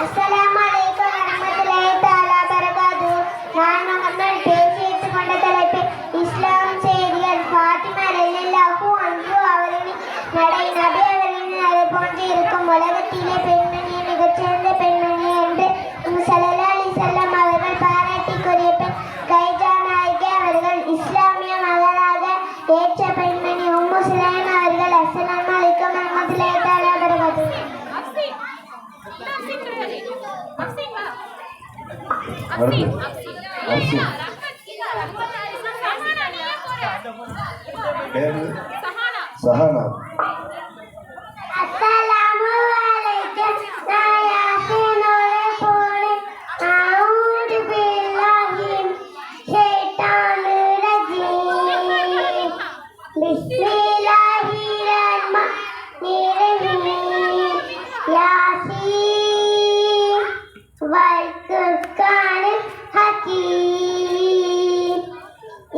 அஸ்ஸலாமு அலைக்கும் வரஹ்மத்துல்லாஹி தஆலா பரகாத்துஹு. நான் முகமது பேசி எடுத்துக்கொண்ட தலைப்பு இஸ்லாம் செய்திகள். ஃபாத்திமா ரலியல்லாஹு அன்ஹா அவர்களின் நடை நபி அவர்களின் நடை போன்று இருக்கும். உலகத்திலே பெண்மணியை மிகச்சிறந்த பெண்மணி என்று ஸல்லல்லாஹு அலைஹி வஸல்லம் அவர்கள் பாராட்டிக்குரிய பெண் கைஜா நாயகி அவர்கள் இஸ்லாமிய மகளாக ஏற்ற பெண்மணி உம்மு சுலைம் அவர்கள். அஸ்ஸலாமு அலைக்கும் வரஹ்மத்துல்லாஹி தஆலா பரகாத்துஹு. அப்சி கிடையாது அப்சி வா அடுத்து அப்சி பேரு சஹானா அஸ்ஸலாமு அலைக்கும். நான் யாசீனோட போனேன். அஊது பில்லாஹி ஷைத்தானிர் ரஜீம். பிஸ்மில்லாஹிர் ரஹ்மானிர் ரஹீம். யாசீன் வல் குர்ஆனில் ஹகீம்.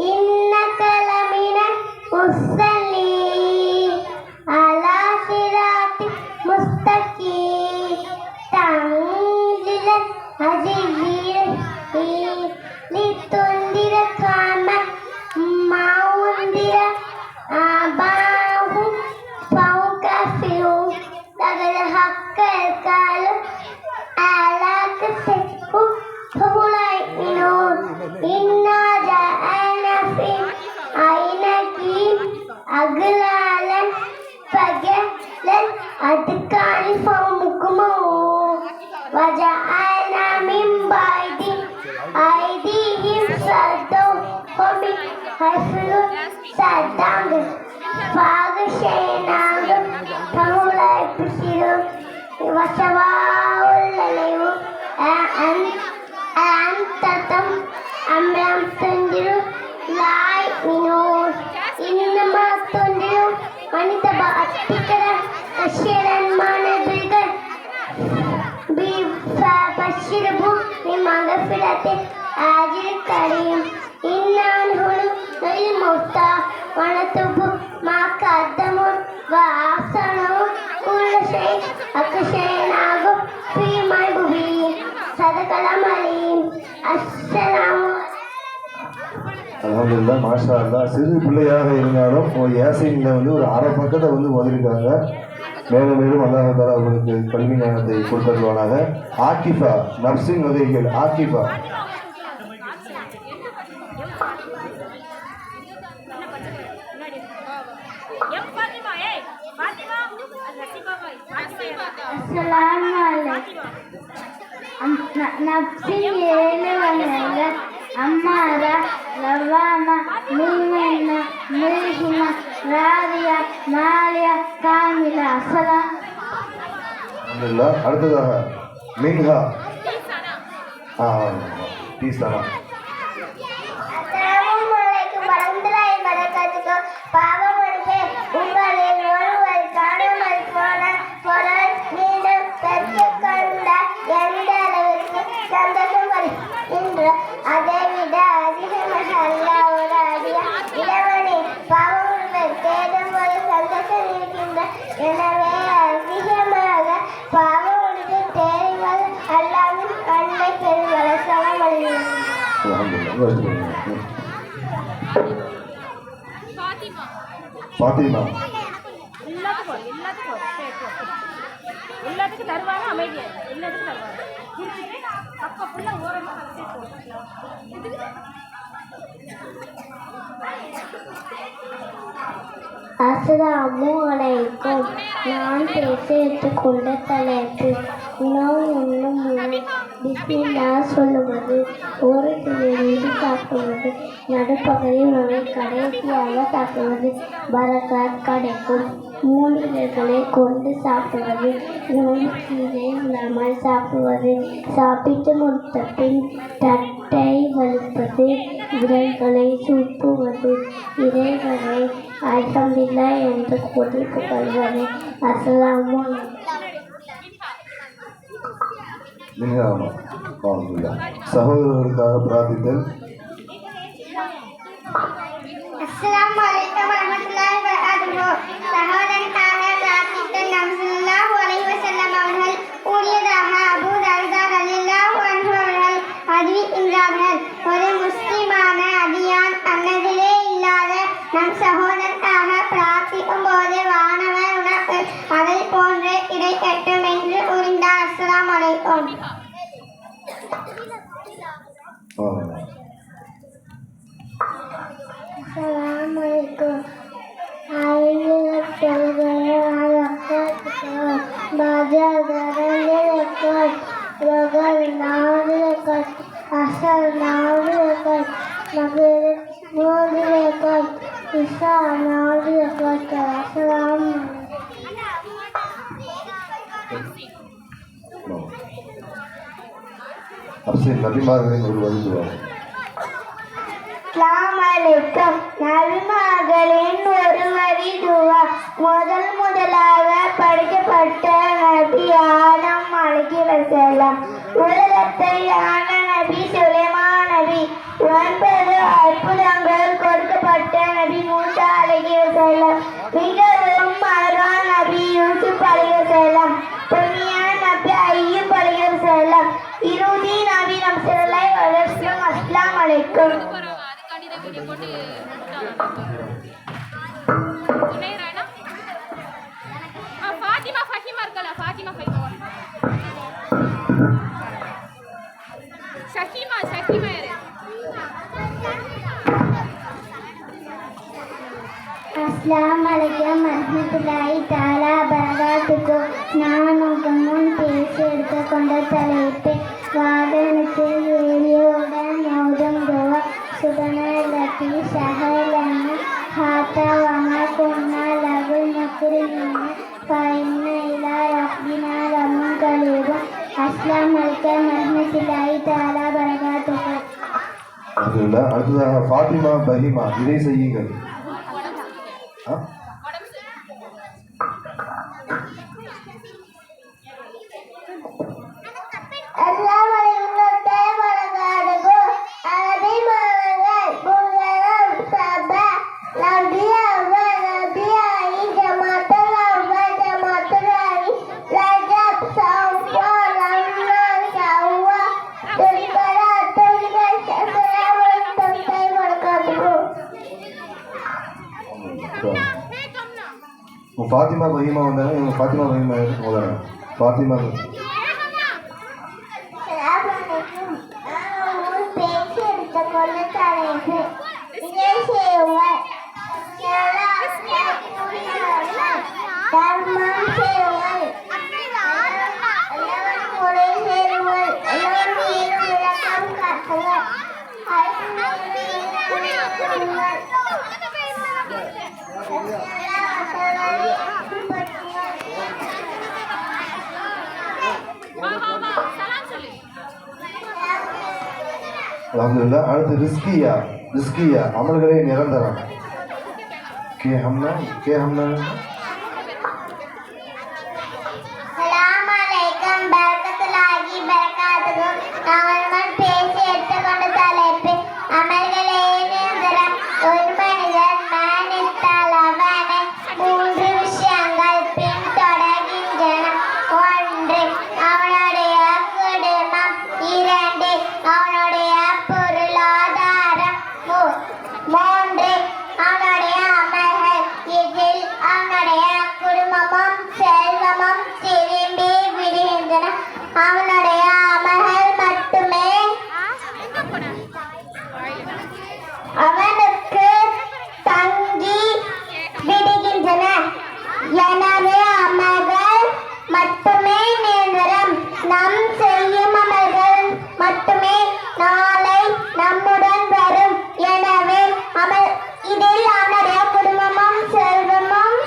இன்னக லமினல் முர்ஸலீன் அலா சிராத்தின் முஸ்தகீம். தன்ஸீலல் அஸீஸிர் ரஹீம். லிதுன்திர கௌமன் மா உன்திர ஆபாஹும் ஃபஹும் காஃபிரூன். லகத் ஹக்கல் கௌலு அலா அக்ஸரிஹிம் ஃபஹும் லா யுமினூன். இன்னா ஜஅல்னா ஃபீ அய்னாகிம் அக்லாலன் ஃபஜஅலல் அத்கானி ஃபஹும் முக்மஹூன். வஜஅல்னா மின் பைதி ஐதீஹிம் சத்தம் ஃபமின் ஹஸ்லுன் சத்தம் ஃபஅக்ஷைனாஹும் ஃபஹும் லா யுப்சிரூன். வஸவாஉல் அலைஹிம் அஅன்தம் அம் லம் துன்திரு லா யுமினூன். இன்னமா துன்திரு மன் தபஅத் திக்ர அஷ்ஷரன் மானபிகன் ஃபபஷ்ஷிர்ஹு பிமக்ஃபிரத்தின் அஜ்ரின் கரீம். இன்னா நஹ்னு நுஹ்யில் மௌத்தா வ நக்துபு மா கத்தமு வ அஹ்சனு குல்ல ஷைஇன் அஹ்ஸைனாஹு ஃபீ இமாமின் முபீன். ஸதகல்லாஹு அலீம். அஸ்ஸலாமு அல்ஹம்துலில்லாஹ் மாஷா அல்லாஹ். சிறு பிள்ளையாக இருந்தாலும் யாசீனில் வந்து ஒரு அரை பக்கத்தை வந்து ஓதிருக்காங்க. மேலும் மேலும் அல்லாஹ் தஆலா அவங்களுக்கு கல்வி ஞானத்தை கொடுத்தருவானாக. ஆக்கிஃபா நப்சின் வகைகள் ஆக்கிஃபா அஸ்ஸலாமு அலைக்கும். நப்சின் 7 வகைகள். அம்மாரா, லவாமா, முல்மினா, முல்ஹிமா, ராதியா, மாலியா, காமிலா. அஸ்ஸலாம். அல்ஹம்துலில்லாஹ். அடுத்ததாக மின்ஹா டீசானா அஸ்ஸலாமு அலைக்கும் வரஹ்மத்துல்லாஹி வபரகாத்துஹு. பாவம் ஒழிப்பே உங்களில் ஒருவர் காணாமல் போன பொருள் மீண்டும் பெற்றுக் கொண்ட எந்த அளவிற்கு சந்தோஷம் வருகின்ற அதைவிட அதிகமாக அல்லாஹ் ஒரு இளவனை பாவம் ஒழிப்பை தேடும் போது சந்தோஷம் இருக்கின்ற. எனவே அதிகமாக பாவம் ஒழிப்பை தேடுவது அல்லாஹ்வின் அன்பை பெறுவது. அஸ்ஸலாமு அலைக்கும். அல்ஹம்துலில்லாஹ். ஃபாத்திமா ஃபாத்திமா எல்லாத்துக்கும் தருவாங்க அமைதியா எல்லாத்துக்கும் தருவாங்க அப்ப ஃபுல்லா ஓரமா அஸ்ஸலாமு அலைக்கும். நான் பேச எடுத்துக்கொண்ட தலைப்பு உணவு உண்ணும் முன் பிஸ்மில்லா சொல்லுவது, ஓரத்திலிருந்து சாப்பிடுவது, நடுப்பகுதியில் உணவை கடைசியாக சாப்பிடுவது பரக்காத் கிடைக்கும். மூலிகைகளை கொண்டு சாப்பிடுவது, உணவு கீழே இல்லாமல் சாப்பிடுவது, சாப்பிட்டு முடித்த பின் தட்டை வலிப்பது, விரல்களை சுற்றுவது, இறைவனை அல்ஹம்துலில்லாஹ் என்று கூறிக் கொள்வது. அஸ்ஸலாமு சகோதரர்களுக்காக பிரார்த்தித்தல். அஸ்ஸலாமு அலைக்கும் Assalamualaikum. Ayat baca dekat bagal naud dekat asal naud dekat maghrib naud dekat isya naud dekat. Assalamualaikum. அப்சன் நபிமார்களின் ஒரு வழிதுவார். அஸ்ஸலாமுஅலைக்கும். நபிமார்களின் ஒரு வரி துவா. முதலாக படிக்கப்பட்ட நபி ஆதம் அலைஹிஸ்ஸலாம். உலகத்தை ஆன நபி சுலைமான் நபி. 9 அற்புதங்கள் கொடுக்கப்பட்ட நபி மூசா அலைஹிஸ்ஸலாம். மிகவும் அருள் நபி யூசுப் அலைஹிஸ்ஸலாம். புண்ணிய நபி அய்யூப் அலைஹிஸ்ஸலாம். இறுதி நபி நம் ஸல்லல்லாஹு அலைஹி வஸல்லம். அஸ்ஸலாமு அலைக்கும். அதுக்காண்டி இந்த வீடியோ போட்டு துணையரானா ஃபாத்திமா ஃபஹிமா இருக்கல ஃபாத்திமா ஃபஹிமா ஷஹீமா யாரு அஸ்ஸலாமுஅலைக்கும் வரஹ்மத்துல்லாஹி தஆலா பரகாத்துஹு. நான் உங்கள் முன் பேசி எடுத்துக்கொண்ட தலைப்பு வாகனத்தில் ஏரியுடன் மோதும் துவா. சுபனல்லதி சஹலன ஹாத்தா வமா குன்னா லகுல் முக்ரிமீன ஃபஇன்ன இலா ரப்பினா லமுன்கலிபுன். அஸ்ஸலாமுஅலைக்கும் வரஹ்மத்துல்லாஹி தஆலா பரகாத்துஹு. அடுத்ததாக ஃபாத்திமா பஹிமா இதை செய்யுங்கள். ஃபாத்திமா பஹிமா வந்தாங்க. இவங்க ஃபாத்திமா பஹிமா முதல்ல ஃபாத்திமா பேச்சு எடுத்துக்கொள்ள தலைப்பு இதை செய்யுங்கள். தர்மம் செய்யுங்கள். எல்லோரும் முறை சேருங்கள். எல்லோரும் மீண்டும் விளக்கம் காட்டுங்கள். சலாம் சொல்லு அல்ஹம்துலில்லாஹ். அடுத்து ரிஸ்கியா அமல்களே நிரந்தரம். கே ஹம்னா அஸ்ஸலாமுஅலைக்கும் பரக்கத்துல்லாஹி பரகாத்துஹு. நான் பேசி எடுத்துக்கொண்ட தலைப்பு அமல்களே நிரந்தரம். ஒரு மனிதன் மரணித்தால் அவனை 3 விஷயங்கள் பின்தொடர்கின்றன. 1 அவனுடைய குடும்பம். 2 அவனுடைய பொருளாதாரம். 3 அவனுடைய அமல்கள். இதில் அவனுடைய குடும்பமும் செல்வமும் திரும்பி விடுகின்றன. அவனுடைய அமல்கள் மட்டுமே அவனுக்கு தங்கி விடுகின்றன. எனவே அமல்கள் மட்டுமே நிரந்தரம். நாம் செய்யும் அமல்கள் மட்டுமே நாளை நம்முடன் வரும். எனவே இதில் அவனுடைய குடும்பமும் செல்வமும்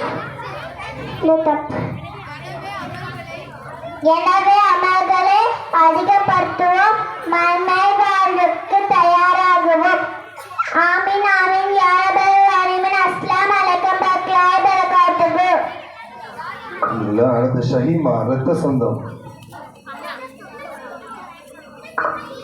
எனவே அமல்களை அதிகப்படுத்துவோம். மறுமை வாழ்வுக்கு தயாராகுவோம். ஆமீன் ஆமீன் யா ரப்பல் ஆலமீன். அஸ்ஸலாமு அலைக்கும் வரஹ்மத்துல்லாஹி வபரகாத்துஹு. அல்ஹம்துலில்லாஹ். அடுத்து ஷஹீமா ரத்த சொந்தம்.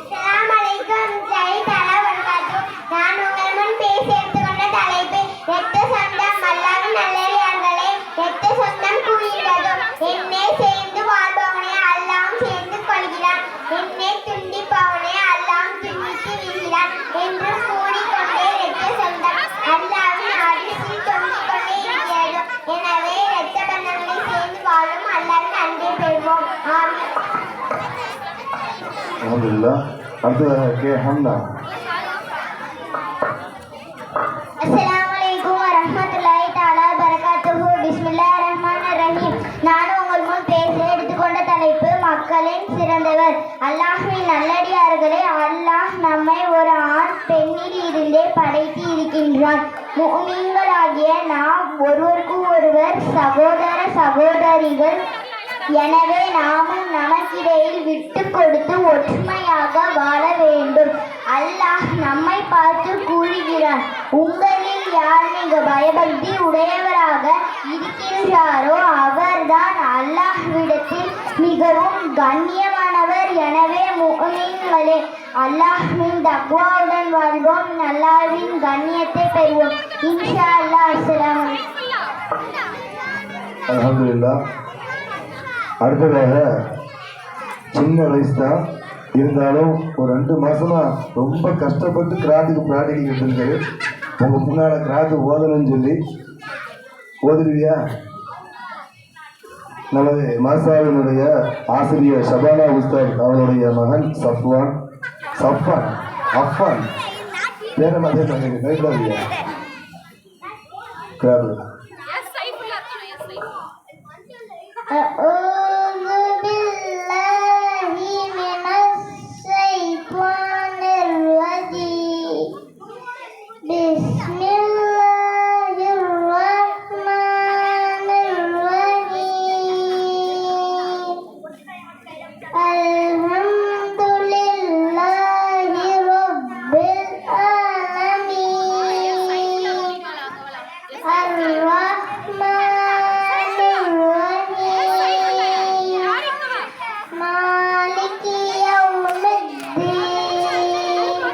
அஸ்ஸலாமுஅலைக்கும் வரஹ்மத்துல்லாஹி வபரகாத்துஹு. நான் உங்கள் முன் பேசி எடுத்துக்கொண்ட தலைப்பு இரத்த சொந்தம். அல்லாஹ்வின் நல்லடியார்களே, இரத்த சொந்தம் கூறுகிறது, என்னை சேர்ந்து வாழ்பவனை அல்லாஹ் சேர்ந்து கொள்கிறான், என்னை துண்டிப்பவனை அல்லாஹ் துண்டித்து விடுகிறான் என்று கூறிக்கொண்டே இரத்த சொந்தம் அல்லாஹ்வின் அரிசியில் தொங்கிக் கொண்டே இருக்கிறது. எனவே இரத்த பந்தங்களை சேர்ந்து வாழும் அல்லாஹ்வின் அன்பை பெறுவோம். ஆமீன். அல்ஹம்துலில்லாஹ். அடுத்ததாக கே ஹம்னா. அஸ்ஸலாமு நல்லடியார்களே, அல்லாஹ் நம்மை ஒரு ஆண் பெண்ணில் இருந்தே படைத்து இருக்கின்றான். முஃமின்களாகிய நாம் ஒருவருக்கு ஒருவர் சகோதர சகோதரிகள். எனவே நாமும் நமக்கிடையில் விட்டு கொடுத்து ஒற்றுமையாக வாழ வேண்டும். அல்லாஹ் நம்மை பார்த்து கூறுகிறான், உங்களில் யார் மிக பயபக்தி உடையவராக இருக்கின்றாரோ அவர்தான் அல்லாஹ்விடத்தில் மிகவும் கண்ணியமானவர். எனவே முஃமின்களே, அல்லாஹ்வின் தக்வாவுடன் வாழ்வோம், அல்லாஹ்வின் கண்ணியத்தை பெறுவோம். இன்ஷா அல்லாஹ். அஸ்ஸலாமு அலைக்கும். அல்ஹம்துலில்லாஹ். அடுத்ததாக சின்ன வயசு தான் இருந்தாலும் ஒரு 2 மாசமா ரொம்ப கஷ்டப்பட்டு கிராத்துக்கு ப்ராக்டிக்கல் இருந்திருக்காரு. உங்க முன்னால கிராத்து ஓதணும்னு சொல்லி ஓதுருவியா? நமது மாசாவினுடைய ஆசிரியர் ஷபானா உஸ்தாத் அவருடைய மகன் அஃபான் வேற மாதிரி கைப்படாதியா கிராத்து. எஸ் சைஃபுல்லா அர்த்தம். எஸ் சைஃப். أعوذ بالله من الشيطان الرجيم. بسم الله الرحمن الرحيم. الحمد لله رب العالمين. الرحمن مالك يوم الدين.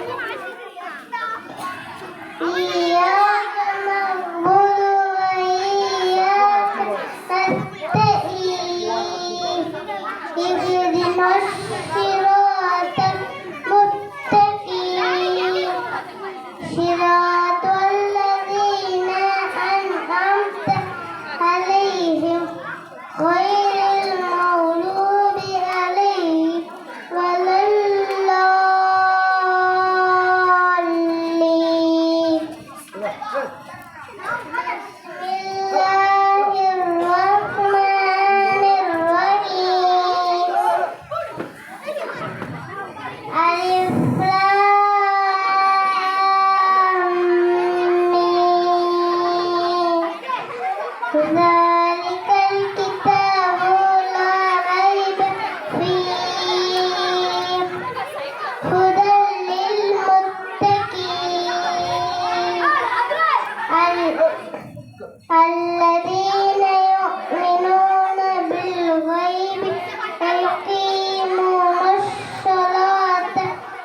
إياك نعبد وإياك نستعين. اهدنا الصراط المستقيم. صراط الذين أنعمت عليهم غير المغضوب عليهم ولا الضالين. بسم الله الرحمن الرحيم. ألف لام ميم. ذلك الكتاب لا ريب فيه هدى للمتقين الذين يؤمنون بالغيب ويقيمون الصلاة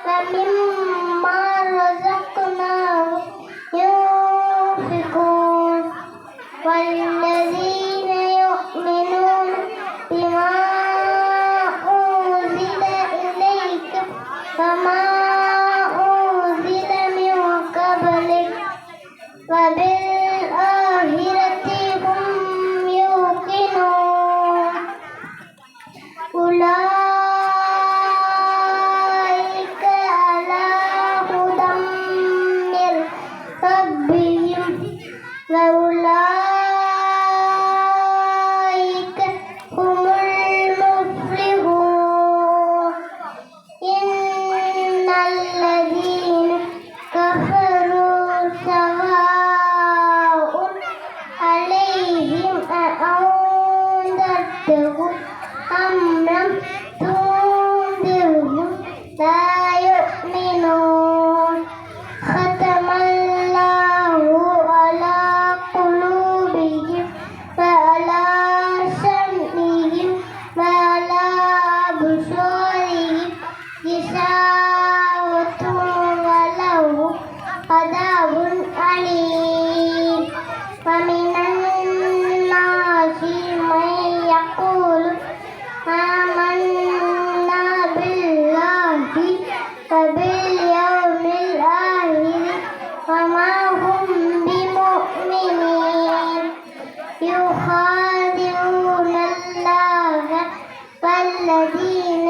ومما رزقناهم ينفقون والذين يؤمنون بما أنزل إليك وما أنزل من قبلك وبالآخرة هم يوقنون أولئك على هدى من ربهم وأولئك هم المفلحون. إن الذين كفروا سواء عليهم أأنذرتهم أم لم تنذرهم لا يؤمنون. ختم الله على قلوبهم وعلى سمعهم وعلى أبصارهم غشاوة ولهم عذاب أليم. ومن الناس من يقول آمنا بالله وباليوم الآخر وما هم بمؤمنين. يخادعون الله والذين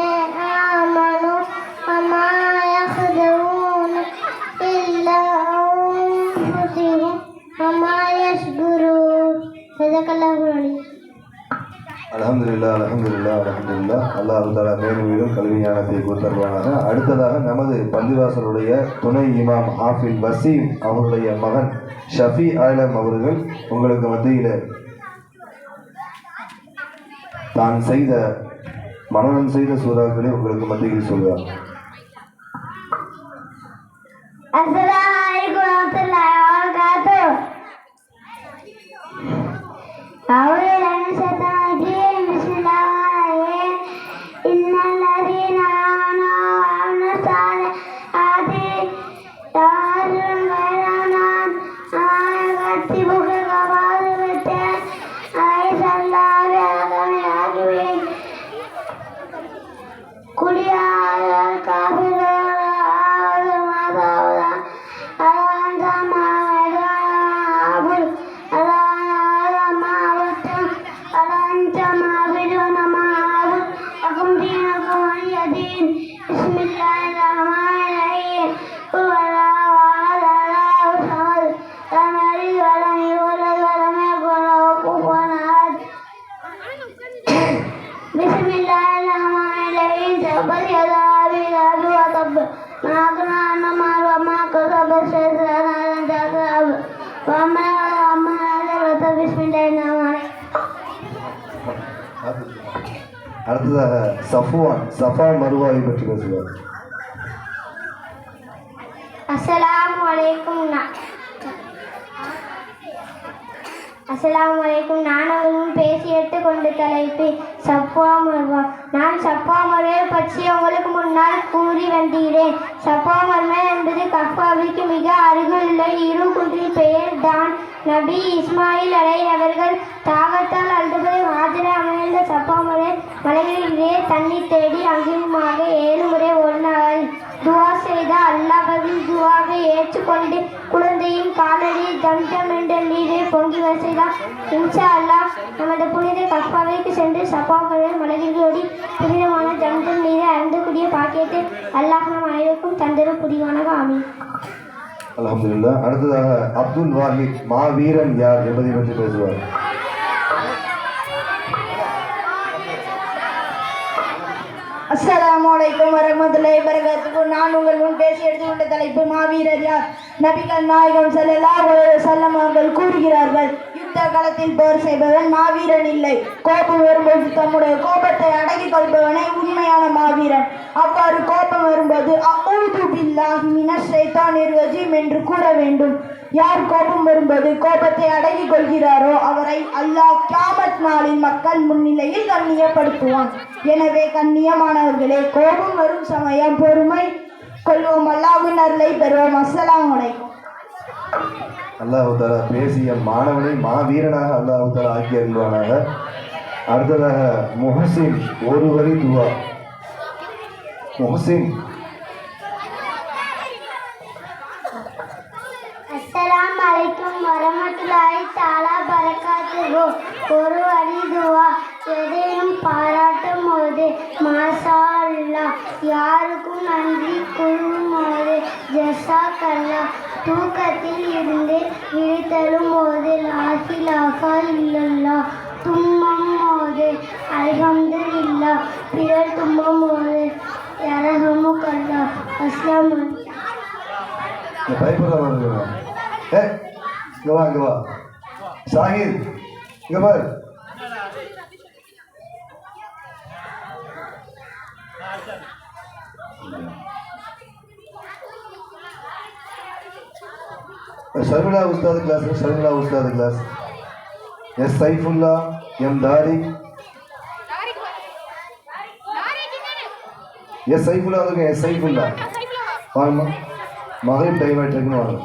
آمنوا وما يخدعون إلا أنفسهم وما يشعرون. صدق الله العظيم. அல்ஹம்துலில்லாஹ் அல்ஹம்துலில்லாஹ் அல்ஹம்துலில்லாஹ். அல்லாஹ் தஆலா மேலும் மேலும் கல்வி ஞானத்தை கொடுத்தருவானாக. அடுத்ததாக நமது பள்ளிவாசலுடைய துணை இமாம் ஹாஃபில் வசீம் அவருடைய மகன் ஷஃபி ஆலம் அவர்கள் உங்களுக்கு மத்தியில் தான் செய்த மனநம் செய்த சூறாக்களை உங்களுக்கு மத்தியில் சொல்வார். அஸ்ஸலாமு அலைக்கும் வரஹ்மத்துல்லாஹி வபரகாத்துஹு. أعوذ بالله من الشيطان الرجيم بسم الله الرحمن الرحيم إن الذين آمنوا وعملوا الصالحات يعلمون بينهم يكتبك كفاضلة أليس الله بأحكم الحاكمين قل يا أيها الكافرون أعبد ما تعبدون أأنتم عابدون لكم دينكم ولي دين. بسم الله الرحمن الرحيم قل الله أحد الله الصمد لم يلد ولم يولد ولم يكن له كفوا أحد. بسم الله الرحمن الرحيم تبت يدا أبي لهب وتب ما أغنى عنه ماله وما كسب سيصلى نارا ذات لهب وأما بسم الله الرحمن الرحيم. அடுத்ததாக சஃபா மருவாவை பற்றி பேசுவார். அஸ்ஸலாமு அலைக்கும். நான் அவர்களும் பேசி எடுத்துக்கொண்டு தலைப்பு சஃபா மர்வா. நான் சஃபா மர்வை பற்றி உங்களுக்கு முன்னால் கூறி வந்தீரேன். சஃபா மர்வா என்பது கஃபாவிற்கு மிக அருகிலுள்ள இரு குன்றின் பெயர் தான். நபி இஸ்மாயில் அவர்கள் தாகத்தால் அழுதுபடி ஹாஜரா அமைந்த சஃபா மலைகளிலே தண்ணீர் தேடி அங்குமாக 7 முறை ஒரு நாள் துவா செய்த அல்லாஹ்வின் துவாவை ஏற்றுக்கொண்டு குழந்தையின் காலடியில் ஜம்ஜம் என்ற நீரை பொங்கி வர செய்தார். இன்ஷா அல்லாஹ் நமது புனித கஃபாவிற்கு சென்று சஃபா மலைகளோடி புனிதமான ஜம்ஜம் நீரை அருந்தக்கூடிய பாக்கியத்தை அல்லாஹ் நம் அனைவருக்கும் தந்தரும் புரிவானாக. ஆமீன். அல்ஹம்துலில்லாஹ். அடுத்ததாக அப்துல் வாஹித் மாவீரன் யார் என்பதை பற்றி பேசுவார். அஸ்ஸலாமு அலைக்கும் வரஹ்மத்துல்லாஹி வபரகாத்துஹு. நான் உங்கள் முன் பேசி எடுத்துக்கொண்ட தலைப்பு மாவீரர் யார். நபிகள் நாயகம் ஸல்லல்லாஹு அலைஹி வஸல்லம் அவர்கள் கூறுகிறார்கள், யுத்த களத்தில் போர் செய்பவன் மாவீரன் இல்லை. கோபம் வரும்போது தம்முடைய கோபத்தை அடக்கிக் கொள்பவனே உண்மையான மாவீரன். அவ்வாறு கோபம் வரும்போது அஊது பில்லாஹி மினஷ் ஷைத்தானிர் ரஜீம் என்று கூற வேண்டும். யார் கோபம் வரும்போது கோபத்தை அடக்கிக் கொள்கிறாரோ அவரை அல்லாஹ் கியாமத் நாளில் மக்கள் முன்னிலையில் கண்ணியப்படுத்துவான். எனவே கண்ணியமானவர்களே, கோபம் வரும் சமயம் பொறுமை கொள்வோம், அல்லாஹ்வின் அருளை பெறுவோம். அஸ்ஸலாமு அலைக்கும். அல்லாஹ் தஆலா பேசிய மாணவனை மாவீரனாக அல்லாஹ் தஆலா ஆக்கி அருள்வானாக. அடுத்ததாக முஹசின் ஒரு வரி துவா. முஹசின். அஸ்ஸலாமு அலைக்கும் வரஹ்மத்துல்லாஹி தஆலா பரகாத்துஹு. ஒரு வரி துவா. எதையும் பாராட்டும் போது மாஷா அல்லாஹ், யாருக்கும் நன்றி கூறும் போது ஜஸாக் அல்லாஹ், தூக்கத்தில் இருந்து விழித்தெழும் போது லா இலாஹா இல்லல்லாஹ், தும்மும் போது அல்ஹம்துலில்லாஹ், பிறர் தும்மும் போது யர்ஹமுக்கல்லாஹ். அஸ்ஸலாமு அலைக்கும். பயப்பட வருங்க. இங்க வா இங்க வா. ஷாஹித் இங்க பாரு. ஷர்மிளா உஸ்தாது class. S Saifullah, M Tariq. S Saifullah வந்துங்க. எஸ் சைஃபுல்லா வாங்கம்மா. மகரிப் டைம் ஆகிட்டு இருக்குன்னு வாங்க.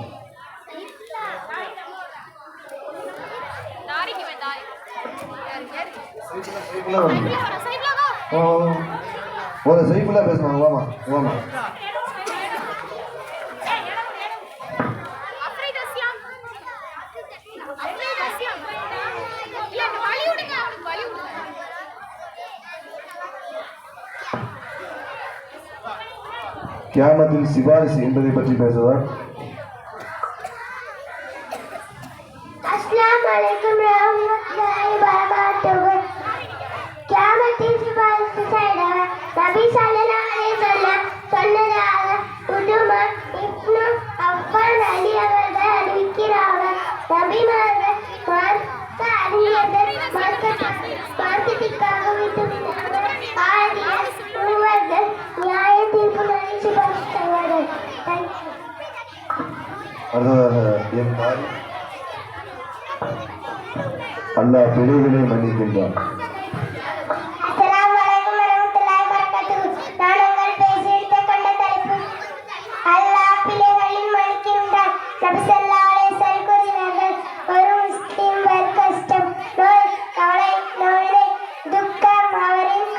சைஃபுல்லா பேசுவாங்க. வாமா. கியாமத்தில் சிபாரிசு என்பதை பற்றி பேசுவார். அஸ்ஸலாமு அலைக்கும் வரஹ்மத்துல்லாஹி வபரகாத்துஹு. சொன்னதாக உதுமான் இப்னு அஃபான் அலி அவர்கள் அறிவிக்கிறார்கள். நபிமார்கள் மார்க்க அறிஞர்கள் மார்க்கத்திற்காக விட்டுவிட்டார்கள். ஆரியர் மூவர்கள் நியாய தீர்ப்பு நடிச்சு பறித்தவர்கள். அடுத்ததாக என் தாய் அல்லாஹ் பிழைகளை மன்னிக்கின்றான். அஸ்ஸலாமு அலைக்கும் வரஹ்மத்துல்லாஹி வபரகாத்துஹு. நான் உங்கள் பேசி எடுத்துக்கொண்ட தலைப்பு அல்லாஹ் பிழைகளை மன்னிக்கின்றான். நபி ஸல்லல்லாஹு அலைஹி வஸல்லம் கூறினார்கள், ஒரு முஸ்லிம் வர கஷ்டம், நோய், கவலை, நோய், துக்கம் அவரின்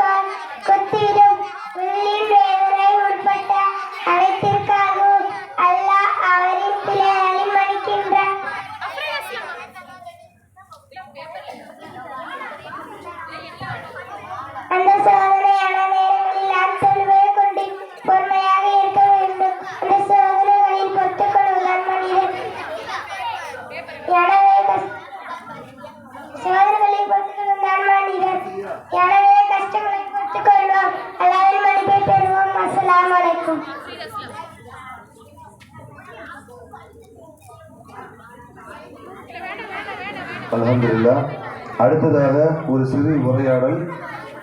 குத்திடும் உள்ளின் வேதனை உட்பட்ட அனைத்திற்காகவும் அல்லாஹ் அவரின் பிழைகளை மன்னிக்கின்றான். அந்த சோதனையான நேரங்களில் நாம் தொழுவை கொண்டு பொறுமையாக இருக்க வேண்டும். அந்த சோதனைகளில் பொறுத்துக்கொள்வதால் மனிதன் எனவே கஷ்டங்களை பொறுத்துக்கொள்வோம். அல்லாஹ்வின் மன்னிப்பை பெறுவோம். அஸ்ஸலாமு அலைக்கும். அல்ஹம்துலில்லாஹ். அடுத்ததாக ஒரு சிறு உரையாடல்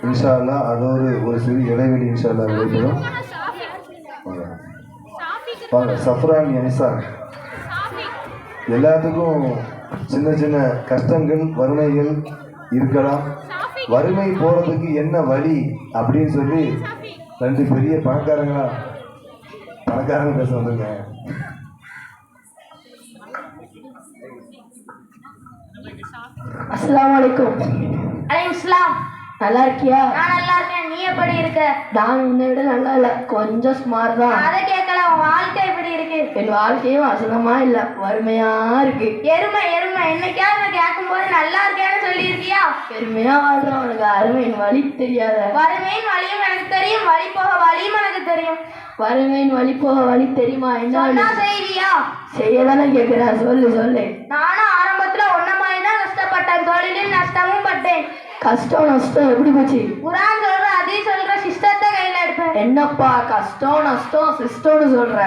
இன்ஷா அல்லாஹ், அதோடு ஒரு சிறு இடைவெளி இன்ஷா அல்லாஹ் விடைபெறும். வாங்க சஃப்ரான் என்சான். எல்லாத்துக்கும் சின்ன சின்ன கஷ்டங்கள் வறுமைகள் இருக்கலாம். வறுமை போறதுக்கு என்ன வழி அப்படின்னு சொல்லி ரெண்டு பெரிய பணக்காரங்க பேச வந்துங்க. அஸ்ஸலாமு அலைக்கும். அலைஹிஸ்ஸலாம். நல்லா இருக்கியா? நான் நல்லா இருக்கேன். நீ எப்படி இருக்க? நான் உன்னை விட நல்லா இல்லை, கொஞ்சம் ஸ்மார்ட் தான். அதை கேட்கல. உன் வாழ்க்கை எப்படி இருக்கு? என் வாழ்க்கையும் வசனமா இல்லை, வறுமையா இருக்கு. எருமை என்னைக்காவது கேட்கும்போது நல்லா இருக்கேன்னு சொல்லியிருக்கியா? பெருமையா வாழ்றோம், உனக்கு அருமையின் வழி தெரியாத. வறுமையின் வழியும் எனக்கு தெரியும், வழி போக வழியும் எனக்கு தெரியும். வறுமையின் வழி போக வழி தெரியுமா? என்ன சொன்னா செய்வியா? செய்யதானே கேட்கிறேன், சொல்லு. நானும் ஆரம்பத்துல ஒன்ன மாதிரி தான் கஷ்டப்பட்டேன். தொழிலில் நஷ்டமும் பட்டேன். கஷ்டம் நஷ்டம் எப்படி போச்சு? குரான் சொல்ற அதே சொல்ற சிஸ்டத்தை கையில எடுப்பேன். என்னப்பா கஷ்டம் நஷ்டம் சிஸ்டம்னு சொல்ற?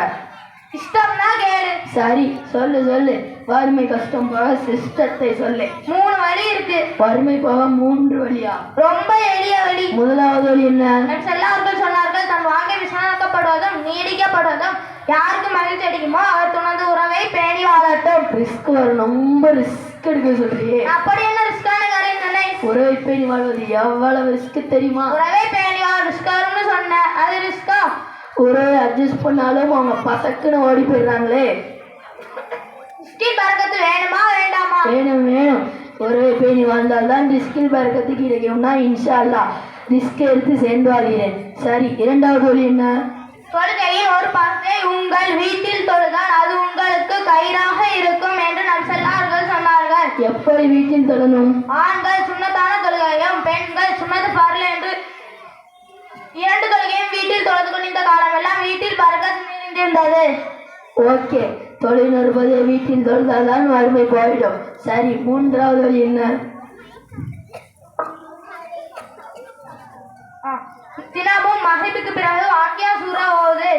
சிஸ்டம்னா கேளு. சரி சொல்லு. வறுமை கஷ்டம் போக சிஸ்டத்தை சொல்லு. 3 வழி இருக்கு. வறுமை போக 3 வழியா? ரொம்ப எளிய வழி. முதலாவது வழி என்ன? அவர்கள் சொன்னார்கள், தன் வாழ்க்கை விசாரிக்கப்படுவதும் நீடிக்கப்படுவதும் யாருக்கு மகிழ்ச்சி அடிக்குமோ அவர் துணர்ந்து உறவை பேணி வாழட்டும். ரிஸ்க் வரும், ரொம்ப ரிஸ்க் எடுக்க சொல்றியே. அப்படி என்ன ரிஸ்கான காரியம் சொன்னேன்? உறவை பேணி வாழ்வது எவ்வளவு ரிஸ்க் தெரியுமா? உறவை பேணி வாழ ரிஸ்க் வரும்னு சொன்னேன். அது ரிஸ்கா? உறவை அட்ஜஸ்ட் பண்ணாலும் அவங்க பசக்குன்னு ஓடி போயிடுறாங்களே. ஸ்கில் பறக்கத்து வேணுமா வேண்டாமா? வேணும். உறவை பேணி வாழ்ந்தால்தான் ரிஸ்கில் பறக்கத்து கிடைக்கும்னா இன்ஷா அல்லாஹ் ரிஸ்க் எடுத்து சேர்ந்து வாழ்கிறேன். சரி, இரண்டாவது வழி என்ன? தொழுகையின் ஒரு பங்கை உங்கள் வீட்டில் தொழுதால் அது உங்களுக்கு கயிறாக இருக்கும் என்று நபிகள் சொன்னார்கள். எப்படி வீட்டில் தொழணும்? ஆண்கள் சுன்னத்தான தொழுகையும் பெண்கள் சுன்னத்து ஃபர்ல் என்று 2 தொழுகையும் வீட்டில் தொழுது கொண்டிருந்த காலமெல்லாம் வீட்டில் பரக்கத் நிறைந்திருந்தது. ஓகே, தொழில் இருப்பது வீட்டில் தொழுதால்தான் வறுமை போயிடும். சரி, மூன்றாவது வழி என்ன? தினமும் மஹ்ரிபுக்கு பிறகு வாக்கியா சூரா ஓது.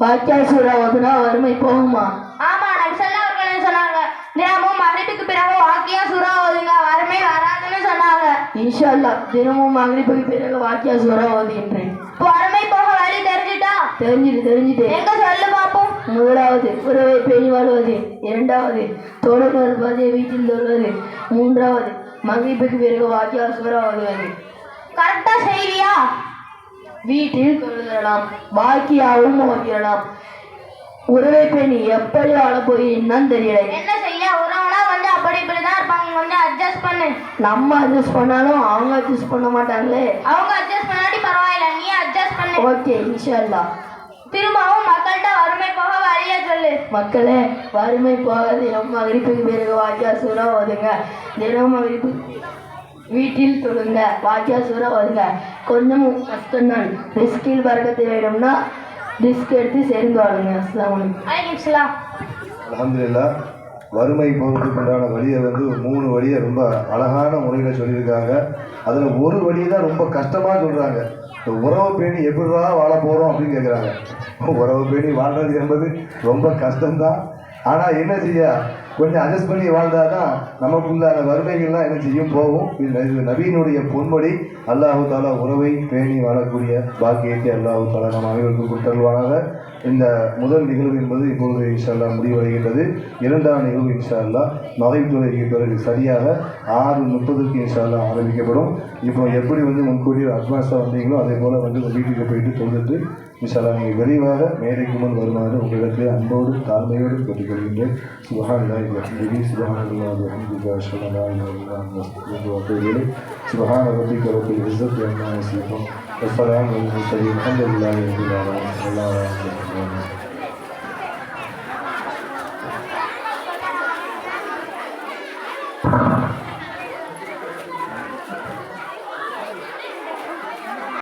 வாக்கியா சூரா ஓதுனா வறுமை போகுமா? ஆமா, நபிகள் அவர்கள் சொன்னாங்க, தினமும் மஹ்ரிபுக்கு பிறகு வாக்கியா சூரா ஓதுங்க, வறுமை வராதுன்னு சொன்னாங்க. இன்ஷா அல்லாஹ் தினமும் மக்ரிபுக்கு பிறகு வாக்கியா சூரா ஓதுகின்றேன். வறுமை போக வழி தெரிஞ்சுட்டா? தெரிஞ்சுட்டு எங்க சொல்லு பாப்போம். முதலாவது உறவை பேணி வாழ்வது, இரண்டாவது தொழில் இருப்பதை வீட்டில் தொழுவது, மூன்றாவது மக்ரிபுக்கு பிறகு வாக்கியா சூரா ஓதுவது. கரெக்டா செய்வியா? வீட்டில் தொழுதலாம், பாக்கியாவும் ஓதிடலாம். உறவை பேணி எப்படி வாழ போயின்னு தெரியல. என்ன செய்ய? உறவுனா வந்து அப்படி இப்படிதான் இருப்பாங்க, கொஞ்சம் அட்ஜஸ்ட் பண்ணு. நம்ம அட்ஜஸ்ட் பண்ணாலும் அவங்க அட்ஜஸ்ட் பண்ண மாட்டாங்களே. அவங்க அட்ஜஸ்ட் பண்ணாட்டி பரவாயில்ல, நீ அட்ஜஸ்ட் பண்ணு. ஓகே, இன்ஷா அல்லாஹ். திரும்பவும் மக்கள்கிட்ட வறுமை போக வழிய சொல்லு. மக்களே, வறுமை போக தினம் மக்ரிபுக்கு பிறகு வாக்கியா சூரா ஓதுங்க. தினம் மக்ரிபு வீட்டில் தொழுங்க, வாக்கியா சூரா ஓதுங்க. கொஞ்சமும் கஷ்டம்தான், ரிஸ்கில் பறக்கத்து வேணும்னா ரிஸ்க் எடுத்து சேர்ந்து வாழுங்க. அஸ்ஸலாமு அலைக்கும். அலைக்கும் ஸலாம். அல்ஹம்துலில்லாஹ். வறுமை போகிறதுக்கு உண்டான வழியை வந்து 3 வழியை ரொம்ப அழகான முறையில் சொல்லியிருக்காங்க. அதில் ஒரு வழி தான் ரொம்ப கஷ்டமாக சொல்கிறாங்க. இந்த உறவை பேணி எப்படிடா வாழ போகிறோம் அப்படின்னு கேட்குறாங்க. உறவை பேணி வாழ்றது என்பது ரொம்ப கஷ்டம்தான். ஆனால் என்ன செய்ய, கொஞ்சம் அட்ஜஸ்ட் பண்ணி வாழ்ந்தால் தான் நமக்குள்ள அந்த வறுமைகள்லாம் என்ன செய்யும் போகும். இது நபியினுடைய பொன்மொழி. அல்லாஹு தாலா உறவை பேணி வாழக்கூடிய பாக்கியத்தை அல்லாஹு தாலா நம் அனைவருக்கும் கொடுத்தல்வானாக. இந்த முதல் நிகழ்வு என்பது இப்பொழுது இன்ஷா அல்லாஹ் முடிவடைகின்றது. 2ஆம் நிகழ்வு இன்ஷா அல்லாஹ் மகரிப் தொழுகைக்கு பிறகு சரியாக 6:30க்கு இன்ஷா அல்லாஹ் ஆரம்பிக்கப்படும். இப்போ எப்படி வந்து முன்கூடிய அட்வான்ஸாக வந்தீங்களோ அதே போல் வந்து வீட்டுக்கு போயிட்டு தொழுதுட்டு இன்ஷா அல்லாஹ் நீங்கள் விரைவாக மேடைக்கு முன் வருமாறு உங்களிடத்தில் அன்போடு தாழ்மையோடு கேட்டுக்கொள்கின்றேன். சுபஹானல்லாஹி வ பிஹம்திஹி சுபஹானல்லாஹி வ பிஹம்திஹி அஷ்ஹது அல்லா இலாஹா இல்லல்லாஹ் வ அத்தூபு இலைஹ். சுபஹான ரப்பிக ரப்பில் இஸ்ஸத்தி அம்மா யசிஃபூன் வ ஸலாமுன் அலல் முர்ஸலீன் வல்ஹம்துலில்லாஹி ரப்பில் ஆலமீன்.